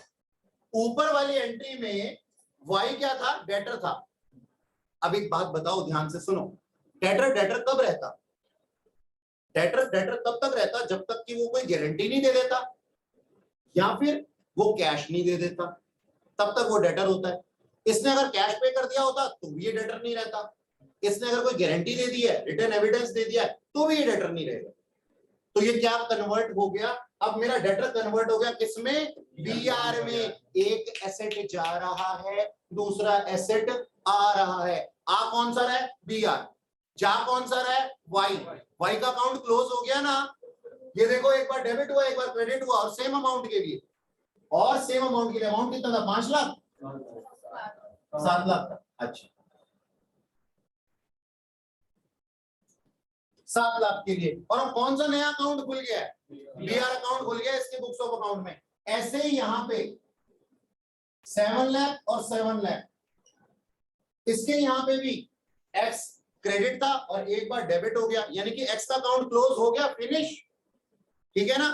ऊपर वाली एंट्री में वाई क्या था, डेटर था। अब एक बात बताओ ध्यान से सुनो, डेटर डेटर कब रहता, डेटर डेटर तब तक रहता जब तक कि वो कोई गारंटी नहीं दे देता या फिर वो कैश नहीं दे देता, तब तक वो डेटर होता है। इसने अगर कैश पे कर दिया होता तो भी ये डेटर नहीं रहता, इसने अगर कोई गारंटी दे दी है, रिटर्न एविडेंस दे दिया है, तो भी ये डेटर नहीं रहेगा। तो ये क्या कन्वर्ट हो गया, अब मेरा डेटर कन्वर्ट हो गया किसमें, बीआर में। एक एसेट जा रहा है, दूसरा एसेट आ रहा है। आ कौन सा रहा है, बीआर, जा कौन सा रहा है, वाई। वाई का अकाउंट क्लोज हो गया ना, ये देखो एक बार डेबिट हुआ एक बार क्रेडिट हुआ, और सेम अमाउंट के लिए, और सेम अमाउंट के लिए, अमाउंट कितना था, 5 लाख 7 लाख था। अच्छा 7 लाख के लिए, और अब कौन सा नया अकाउंट खुल गया है, बीआर अकाउंट खुल गया इसके बुक्स ऑफ अकाउंट में। ऐसे ही यहां पे 7 लाख और 7 लाख, इसके यहां पे भी एक्स क्रेडिट था और एक बार डेबिट हो गया, यानी कि एक्स का अकाउंट क्लोज हो गया, फिनिश, ठीक है ना।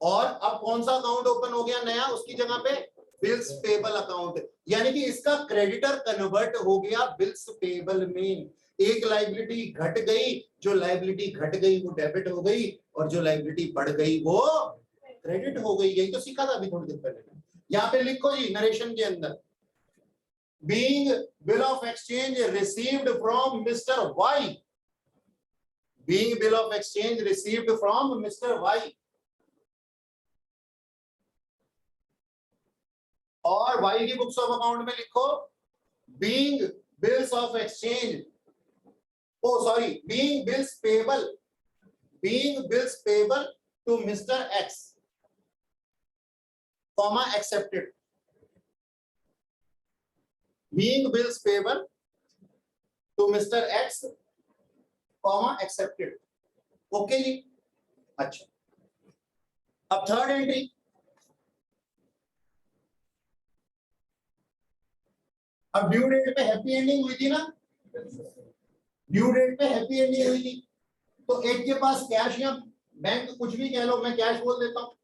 और अब कौन सा अकाउंट ओपन हो गया नया उसकी जगह पे, बिल्स पेबल अकाउंट, यानी कि इसका क्रेडिटर कन्वर्ट हो गया बिल्स पेबल में। एक लाइबिलिटी घट गई, जो लाइबिलिटी घट गई वो डेबिट हो गई, और जो लाइबिलिटी बढ़ गई वो क्रेडिट हो गई। यही तो सीखा था अभी थोड़ी देर पहले। यहां पे लिखो जी नरेशन के अंदर, being bill of exchange received from Mr. Y, being bill of exchange received from Mr. Y, और Y की बुक्स ऑफ अकाउंट में लिखो being bills of exchange, oh sorry, being bills payable to Mr. X, comma accepted, being bills payable to Mr. X, comma accepted, okay जी। अच्छा, अब third entry, अब due date पे happy ending हुई थी ना, ड्यू डेट पे happy ending हुई थी, तो एक के पास कैश या बैंक कुछ भी कह लो, मैं कैश बोल देता हूं,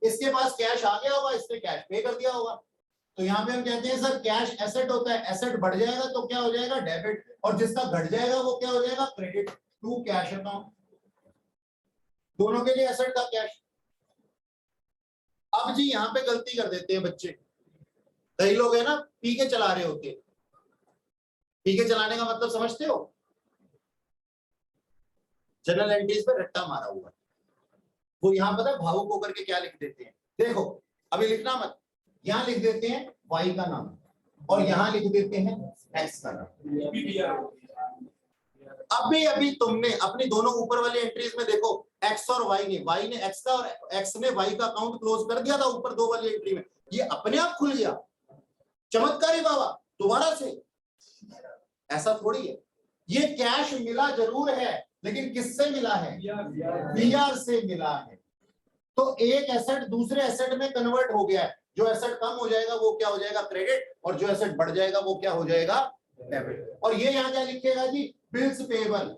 इसके पास कैश आ गया होगा, इसने कैश पे कर दिया होगा, तो यहाँ पे हम कहते हैं सर कैश एसेट होता है, एसेट बढ़ जाएगा तो क्या हो जाएगा, डेबिट, और जिसका घट जाएगा वो क्या हो जाएगा, क्रेडिट टू कैश अकाउंट। दोनों के लिए एसेट था कैश। अब जी यहाँ पे गलती कर देते हैं बच्चे, कई लोग है ना पी के चला रहे होते हैं, पी के चलाने का मतलब समझते हो, जनरल एंट्रीज पे रट्टा मारा हुआ है, वो यहाँ पता है भावुक होकर के क्या लिख देते हैं, देखो अभी लिखना मत, यहाँ लिख देते हैं वाई का नाम और यहाँ लिख देते हैं एक्स का नाम। अभी तुमने अपनी दोनों ऊपर वाली एंट्रीज में देखो, एक्स और वाई ने एक्स का और एक्स ने वाई का अकाउंट क्लोज कर दिया था ऊपर दो वाली एंट्री में, ये अपने आप खुल गया, चमत्कारी बाबा दोबारा से, ऐसा थोड़ी है। ये कैश मिला जरूर है, लेकिन किससे मिला है, बीआर से मिला है, तो एक एसेट दूसरे एसेट में कन्वर्ट हो गया है, जो एसेट कम हो जाएगा वो क्या हो जाएगा, क्रेडिट, और जो एसेट बढ़ जाएगा वो क्या हो जाएगा, डेबिट। और ये यहां क्या लिखेगा जी, बिल्स पेबल,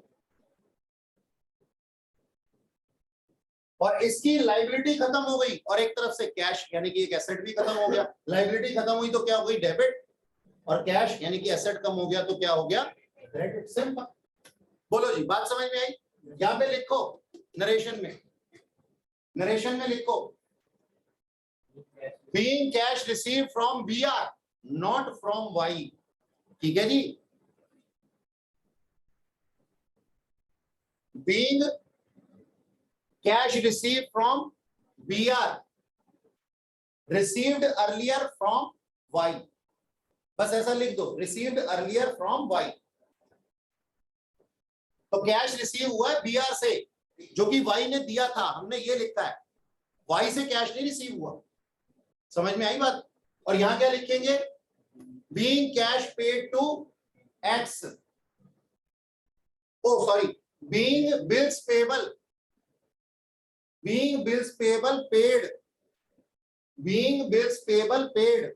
और इसकी लाइबिलिटी खत्म हो गई और एक तरफ से कैश यानी कि एक एसेट भी खत्म हो गया, लाइबिलिटी खत्म हुई तो क्या हो गई, डेबिट, और कैश यानी कि एसेट कम हो गया तो क्या हो गया, क्रेडिट। सिंपल, बोलो जी बात समझ में आई। यहां पे लिखो नरेशन में लिखो being cash received from BR not from Y, ठीक है जी, being cash received from BR received earlier from Y, बस ऐसा लिख दो, received earlier from Y, तो कैश रिसीव हुआ है बीआर से जो कि वाई ने दिया था, हमने ये लिखा है, वाई से कैश नहीं रिसीव हुआ, समझ में आई बात। और यहां क्या लिखेंगे, being cash paid to X, oh sorry, being bills payable paid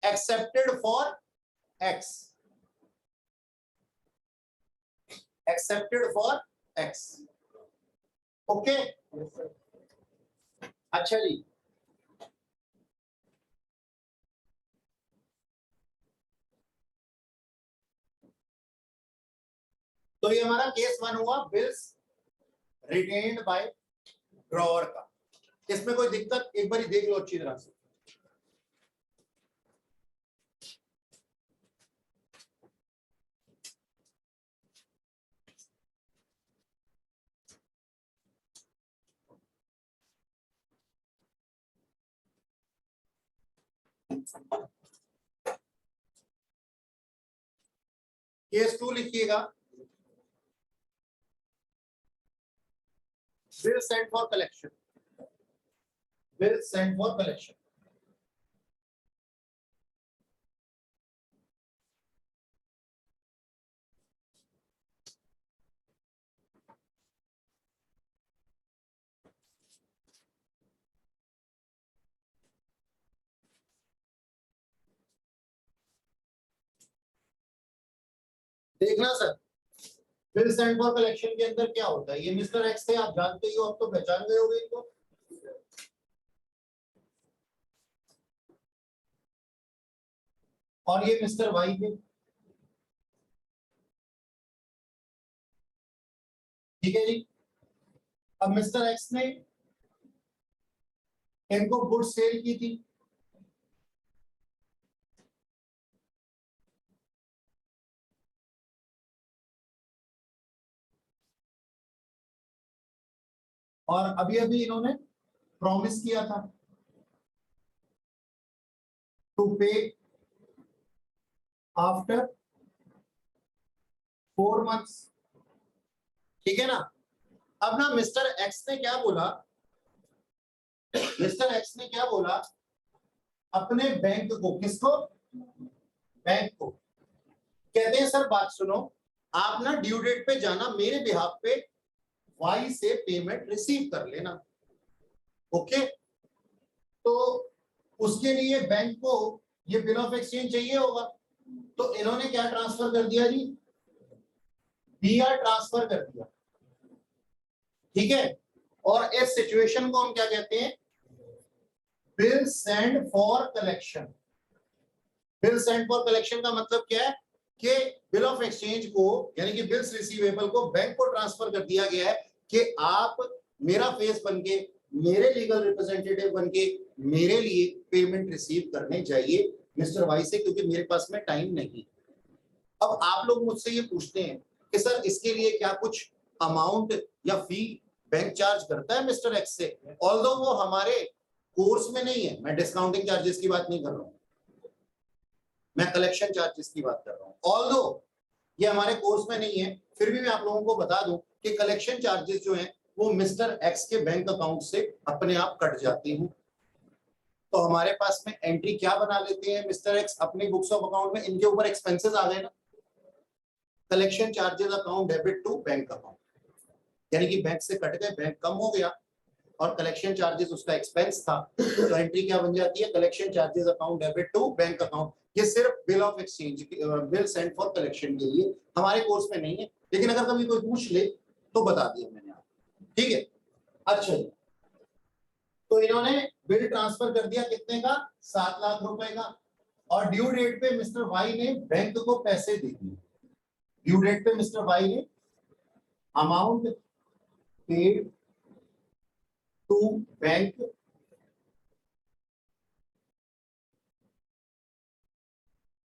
accepted for X, accepted for X, okay. अच्छा जी, तो ये हमारा केस 1 हुआ बिल्स रिटेन्ड बाय ड्रॉवर का। इसमें कोई दिक्कत एक बार देख लो अच्छी तरह से। केस 2 लिखिएगा, bill sent for collection, bill sent for collection. देखना sir, bill send for collection के अंदर क्या होता है। ये मिस्टर एक्स थे, आप जानते ही हो, अब तो पहचान गए होगे इनको। और ये मिस्टर वाई थे, ठीक है जी। अब मिस्टर एक्स ने इनको गुड सेल की थी, और अभी अभी इन्होंने प्रॉमिस किया था टू पे आफ्टर 4 months, ठीक है ना। अब ना मिस्टर एक्स ने क्या बोला, मिस्टर एक्स ने क्या बोला अपने बैंक को, किसको, बैंक को, कहते हैं सर बात सुनो, आप ना ड्यू डेट पे जाना, मेरे बिहाफ पे वाई से पेमेंट रिसीव कर लेना, ओके। तो उसके लिए बैंक को ये बिल ऑफ एक्सचेंज चाहिए होगा, तो इन्होंने क्या ट्रांसफर कर दिया जी, बीआर ट्रांसफर कर दिया, ठीक है। और इस सिचुएशन को हम क्या कहते हैं, bill send for collection. Bill send for collection का मतलब क्या है कि बिल ऑफ एक्सचेंज को, यानी कि बिल्स रिसीवेबल को बैंक को ट्रांसफर कर दिया गया है कि आप मेरा फेस बनके, मेरे लीगल रिप्रेजेंटेटिव बनके मेरे लिए पेमेंट रिसीव करने जाइए मिस्टर वाई से, क्योंकि मेरे पास में टाइम नहीं। अब आप लोग मुझसे ये पूछते हैं कि सर इसके लिए क्या कुछ अमाउंट या फी बैंक चार्ज करता है मिस्टर एक्स से, ऑल्दो वो हमारे कोर्स में नहीं है। मैं डिस्काउंटिंग चार्जेस की बात नहीं कर रहा हूं, मैं कलेक्शन चार्जेस की बात कर रहा हूं। ऑल्दो ये हमारे कोर्स में नहीं है, फिर भी मैं आप लोगों को बता दूं कि कलेक्शन चार्जेस जो हैं वो मिस्टर एक्स के बैंक अकाउंट से अपने आप कट जाती हैं। तो हमारे पास में एंट्री क्या बना लेते हैं मिस्टर एक्स अपनी बुक्स ऑफ अकाउंट में, इनके ऊपर एक्सपेंसेस आ गए ना, collection charges account debit to bank account, यानी कि बैंक से कट गए, बैंक कम हो गया और कलेक्शन चार्जेस उसका एक्सपेंस था, तो एंट्री क्या बन जाती है, collection charges account debit to bank account. ये सिर्फ bill of exchange, bill send for collection के लिए, हमारे कोर्स में नहीं है, लेकिन अगर कभी कोई पूछ ले तो बता दिया मैंने आपको, ठीक है। अच्छा जी, तो इन्होंने बिल ट्रांसफर कर दिया कितने का, 7 लाख रुपए का, और ड्यू डेट पे मिस्टर वाई ने बैंक को पैसे दे दिए। ड्यू डेट पे मिस्टर वाई ने अमाउंट पेड टू बैंक,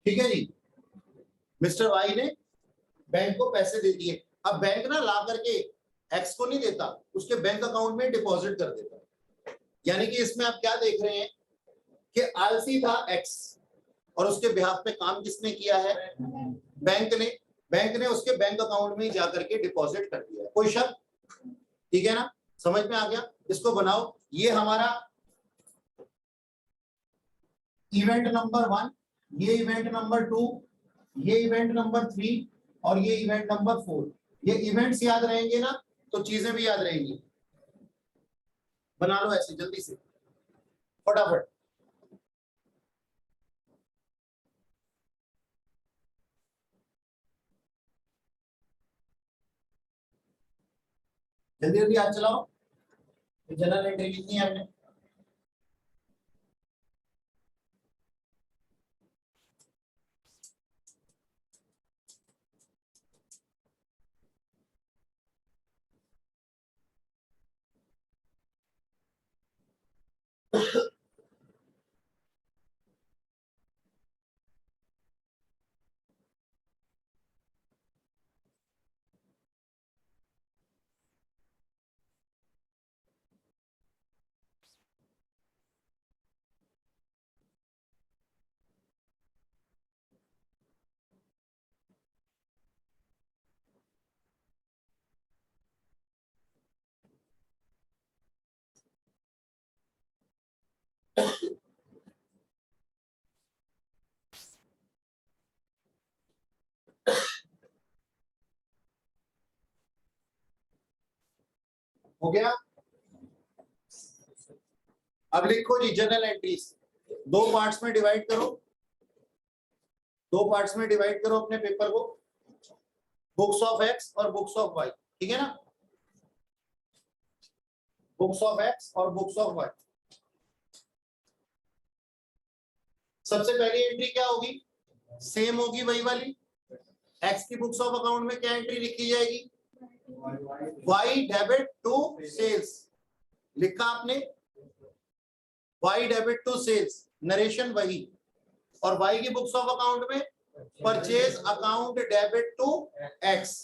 ठीक है जी, मिस्टर वाई ने बैंक को पैसे दे दिए। अब बैंक ना ला करके एक्स को नहीं देता, उसके बैंक अकाउंट में डिपॉजिट कर देता। यानी कि इसमें आप क्या देख रहे हैं कि आलसी था एक्स और उसके बिहाफ पे काम किसने किया है, बैंक ने। बैंक ने उसके बैंक अकाउंट में ही जाकर के डिपॉजिट कर दिया। कोई शक, ठीक है ना, समझ में आ गया। इसको बनाओ, ये हमारा इवेंट नंबर 1, ये इवेंट नंबर 2, ये इवेंट नंबर 3 और ये इवेंट नंबर 4। ये इवेंट्स याद रहेंगे ना तो चीजें भी याद रहेंगी। बना लो ऐसे जल्दी से फटाफट। जल्दी जल्दी हाथ चलाओ। जनरल एंट्री कितनी है हमने, हो गया। अब लिखो जी जनरल एंट्रीज, 2 पार्ट्स में डिवाइड करो, 2 पार्ट्स में डिवाइड करो अपने पेपर को। बुक्स ऑफ एक्स और बुक्स ऑफ वाई, ठीक है ना, बुक्स ऑफ एक्स और बुक्स ऑफ वाई। सबसे पहली एंट्री क्या होगी, सेम होगी वही वाली, एक्स की बुक्स ऑफ अकाउंट में क्या एंट्री लिखी जाएगी, वाई डेबिट टू सेल्स, लिखा आपने, Y debit to sales, narration वही, और वाई की बुक्स ऑफ अकाउंट में purchase account debit to X,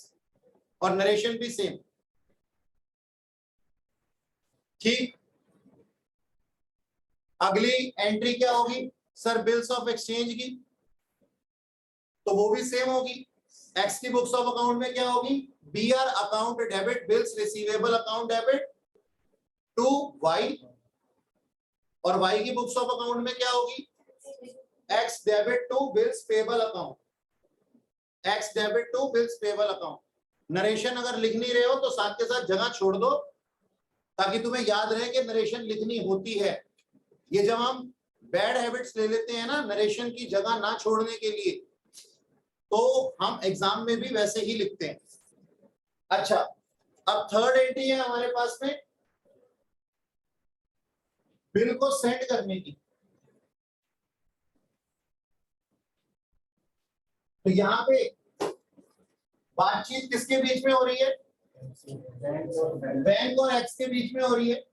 और नरेशन भी सेम, ठीक। अगली एंट्री क्या होगी सर, बिल्स ऑफ एक्सचेंज की, तो वो भी सेम होगी, एक्स की बुक्स ऑफ अकाउंट में क्या होगी, B R account debit bills receivable account debit to Y, और वाई की बुक्स ऑफ अकाउंट में क्या होगी, X debit to bills payable account, X debit to bills payable account. Narration अगर लिख नहीं रहे हो तो साथ के साथ जगह छोड़ दो ताकि तुम्हें याद रहे कि नरेशन लिखनी होती है। ये जब हम बैड हैबिट्स ले लेते हैं ना नरेशन की जगह ना छोड़ने के लिए, तो हम एग्जाम में भी वैसे ही लिखते हैं। अच्छा, अब थर्ड एंट्री है हमारे पास में बिल को सेंड करने की। तो यहाँ पे बातचीत किसके बीच में हो रही है, बैंक और एक्स के बीच में हो रही है,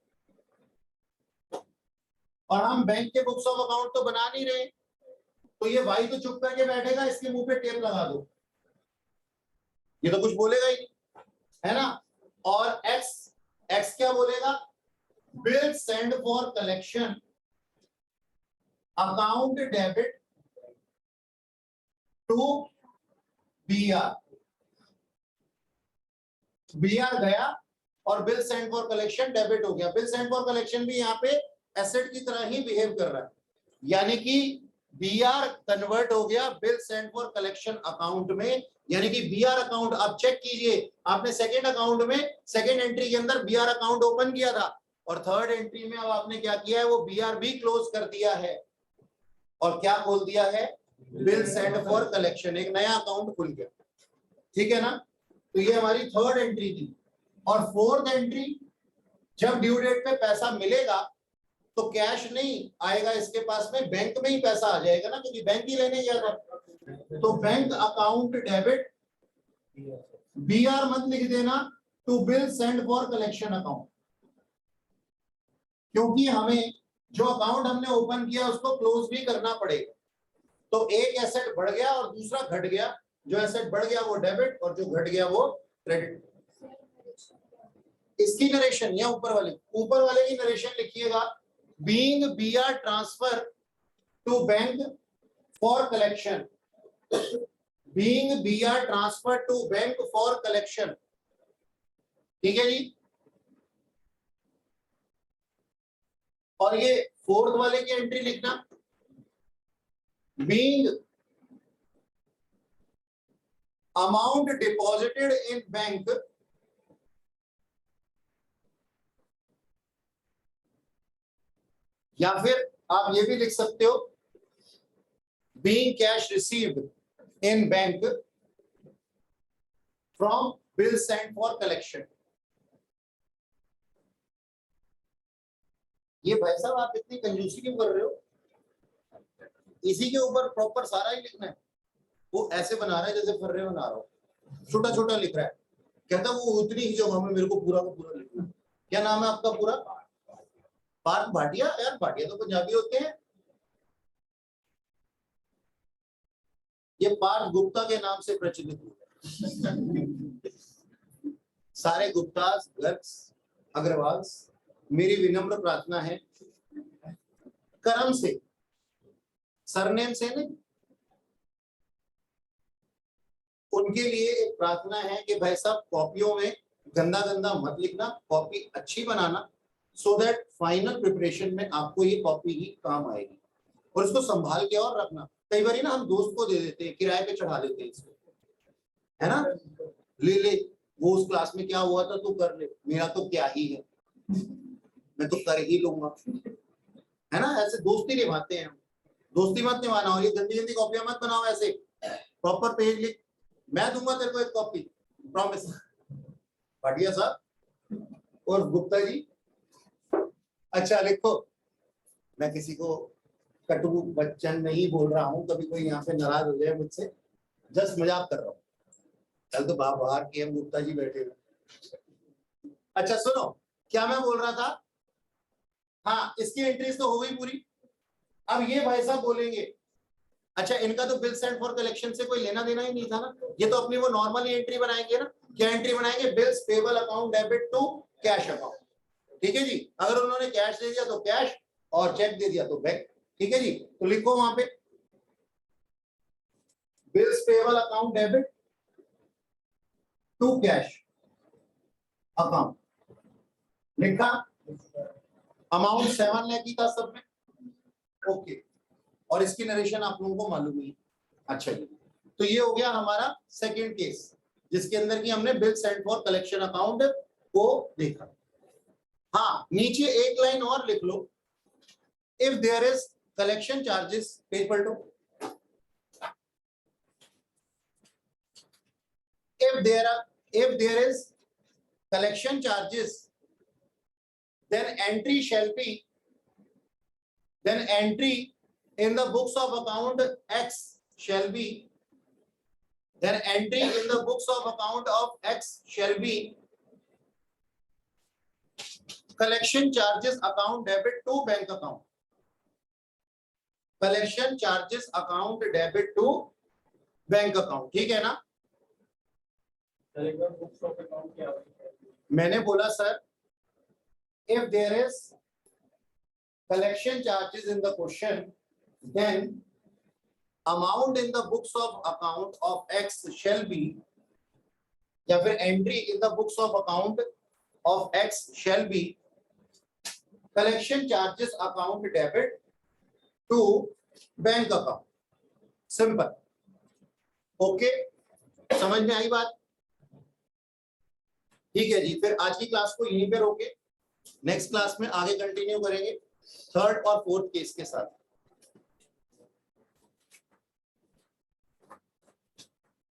और हम बैंक के बुक्स ऑफ अकाउंट तो बना नहीं रहे, तो ये वाई तो चुप करके बैठेगा, इसके मुंह पे टेप लगा दो, ये तो कुछ बोलेगा ही नहीं, है ना। और एक्स क्या बोलेगा, bill send for collection account debit to B R, B R गया और bill send for collection debit हो गया। बिल सेंड फॉर कलेक्शन भी यहाँ पे एसेट की तरह ही बिहेव कर रहा है, यानी कि बी आर कन्वर्ट हो गया bill send for collection account में, यानी कि बी आर अकाउंट। आप चेक कीजिए, आपने सेकेंड अकाउंट में सेकेंड एंट्री के अंदर बी आर अकाउंट ओपन किया था, और थर्ड एंट्री में अब आपने क्या किया है, वो बी आर भी क्लोज कर दिया है, और क्या खोल दिया है, बिल सेंड फॉर कलेक्शन, एक नया अकाउंट खुल गया, ठीक है ना। तो ये हमारी थर्ड एंट्री थी। और फोर्थ एंट्री, जब ड्यू डेट पे पैसा मिलेगा तो कैश नहीं आएगा इसके पास में, बैंक में ही पैसा आ जाएगा ना, क्योंकि बैंक ही लेने गया था। तो bank account debit, B R मत लिख देना, to bill send for collection account, क्योंकि हमें जो अकाउंट हमने ओपन किया उसको क्लोज भी करना पड़ेगा। तो एक एसेट बढ़ गया और दूसरा घट गया, जो एसेट बढ़ गया वो डेबिट और जो घट गया वो क्रेडिट। इसकी नरेशन या ऊपर वाले की नरेशन लिखिएगा, being B R transfer to bank for collection, being B R transfer to bank for collection, ठीक है जी। और ये फोर्थ वाले की एंट्री लिखना, being amount deposited in bank या फिर आप ये भी लिख सकते हो, being cash received in bank from bill send for collection. ये भाई साहब आप इतनी कंजूसी क्यों कर रहे हो, इसी के ऊपर प्रॉपर सारा ही लिखना है। वो ऐसे बना रहा है जैसे फर्रे बना रहा हो, छोटा छोटा लिख रहा है, कहता वो उतनी ही जगह में मेरे को पूरा का पूरा लिखना। क्या नाम है आपका पूरा, पार्थ भाटिया। यार भाटिया तो पंजाबी होते हैं, ये पार्थ गुप्ता के नाम से प्रचलित हुआ। सारे गुप्तास, गर्ग्स, अग्रवाल्स, मेरी विनम्र प्रार्थना है, कर्म से, सरनेम से नहीं, उनके लिए एक प्रार्थना है कि भाई साहब कॉपियों में गंदा गंदा मत लिखना, कॉपी अच्छी बनाना, सो दैट फाइनल प्रिपरेशन में आपको ये कॉपी ही काम आएगी। और इसको संभाल के और रखना। कई बार ना हम दोस्त को दे देते हैं, किराए पे चढ़ा देते हैं इसको, है ना, ले वो उस क्लास में क्या हुआ था तू कर ले, मेरा तो क्या ही है, मैं तो कर ही लूंगा, है ना। ऐसे दोस्ती निभाते हैं हम, दोस्ती मत निभाना। और ये गंदी गंदी कॉपियां मत बनाओ, ऐसे प्रॉपर पेज लिख, मैं दूंगा तेरे को एक कॉपी, प्रॉमिस। भाटिया साहब और गुप्ता जी, अच्छा लिखो। मैं किसी को कटु वचन नहीं बोल रहा हूं, कभी कोई यहाँ पे नाराज हो जाए मुझसे, जस्ट मजाक कर रहा हूँ। कल तो बाहर के एम गुप्ता जी बैठे हुए। अच्छा सुनो, क्या मैं बोल रहा था, हाँ इसकी एंट्रीज तो हो गई पूरी। अब ये भाई साहब बोलेंगे, अच्छा इनका तो बिल सेंड फॉर कलेक्शन से कोई लेना देना ही नहीं था ना, ये तो अपनी वो नॉर्मली एंट्री बनाएंगे ना। क्या एंट्री बनाएंगे, bills payable account debit to cash account. ठीक है जी, अगर उन्होंने कैश दे दिया तो कैश और चेक दे दिया तो बैंक। ठीक है जी, तो लिखो वहां पे bills payable account debit to cash account. लिखा, अमाउंट 7 लाख की था सब में, ओके। और इसकी नरेशन आप लोगों को मालूम ही। अच्छा जी, तो ये हो गया हमारा सेकंड केस, जिसके अंदर की हमने bill send for collection account को देखा। हाँ नीचे एक लाइन और लिख लो, if there is collection charges, page पलटो, if there is collection charges, then entry in the books of account X shall be, then entry in the books of account of X shall be collection charges account debit to bank account, collection charges account debit to bank account. ठीक है ना, books of account क्या है? मैंने बोला sir, if there is collection charges in the question, then amount in the books of account of X shall be, या फिर entry in the books of account of X shall be collection charges account debit to bank account। Simple, okay, समझ में आई बात? ठीक है जी, फिर आज की क्लास को यहीं पे रोके, नेक्स्ट क्लास में आगे कंटिन्यू करेंगे थर्ड और फोर्थ केस के साथ।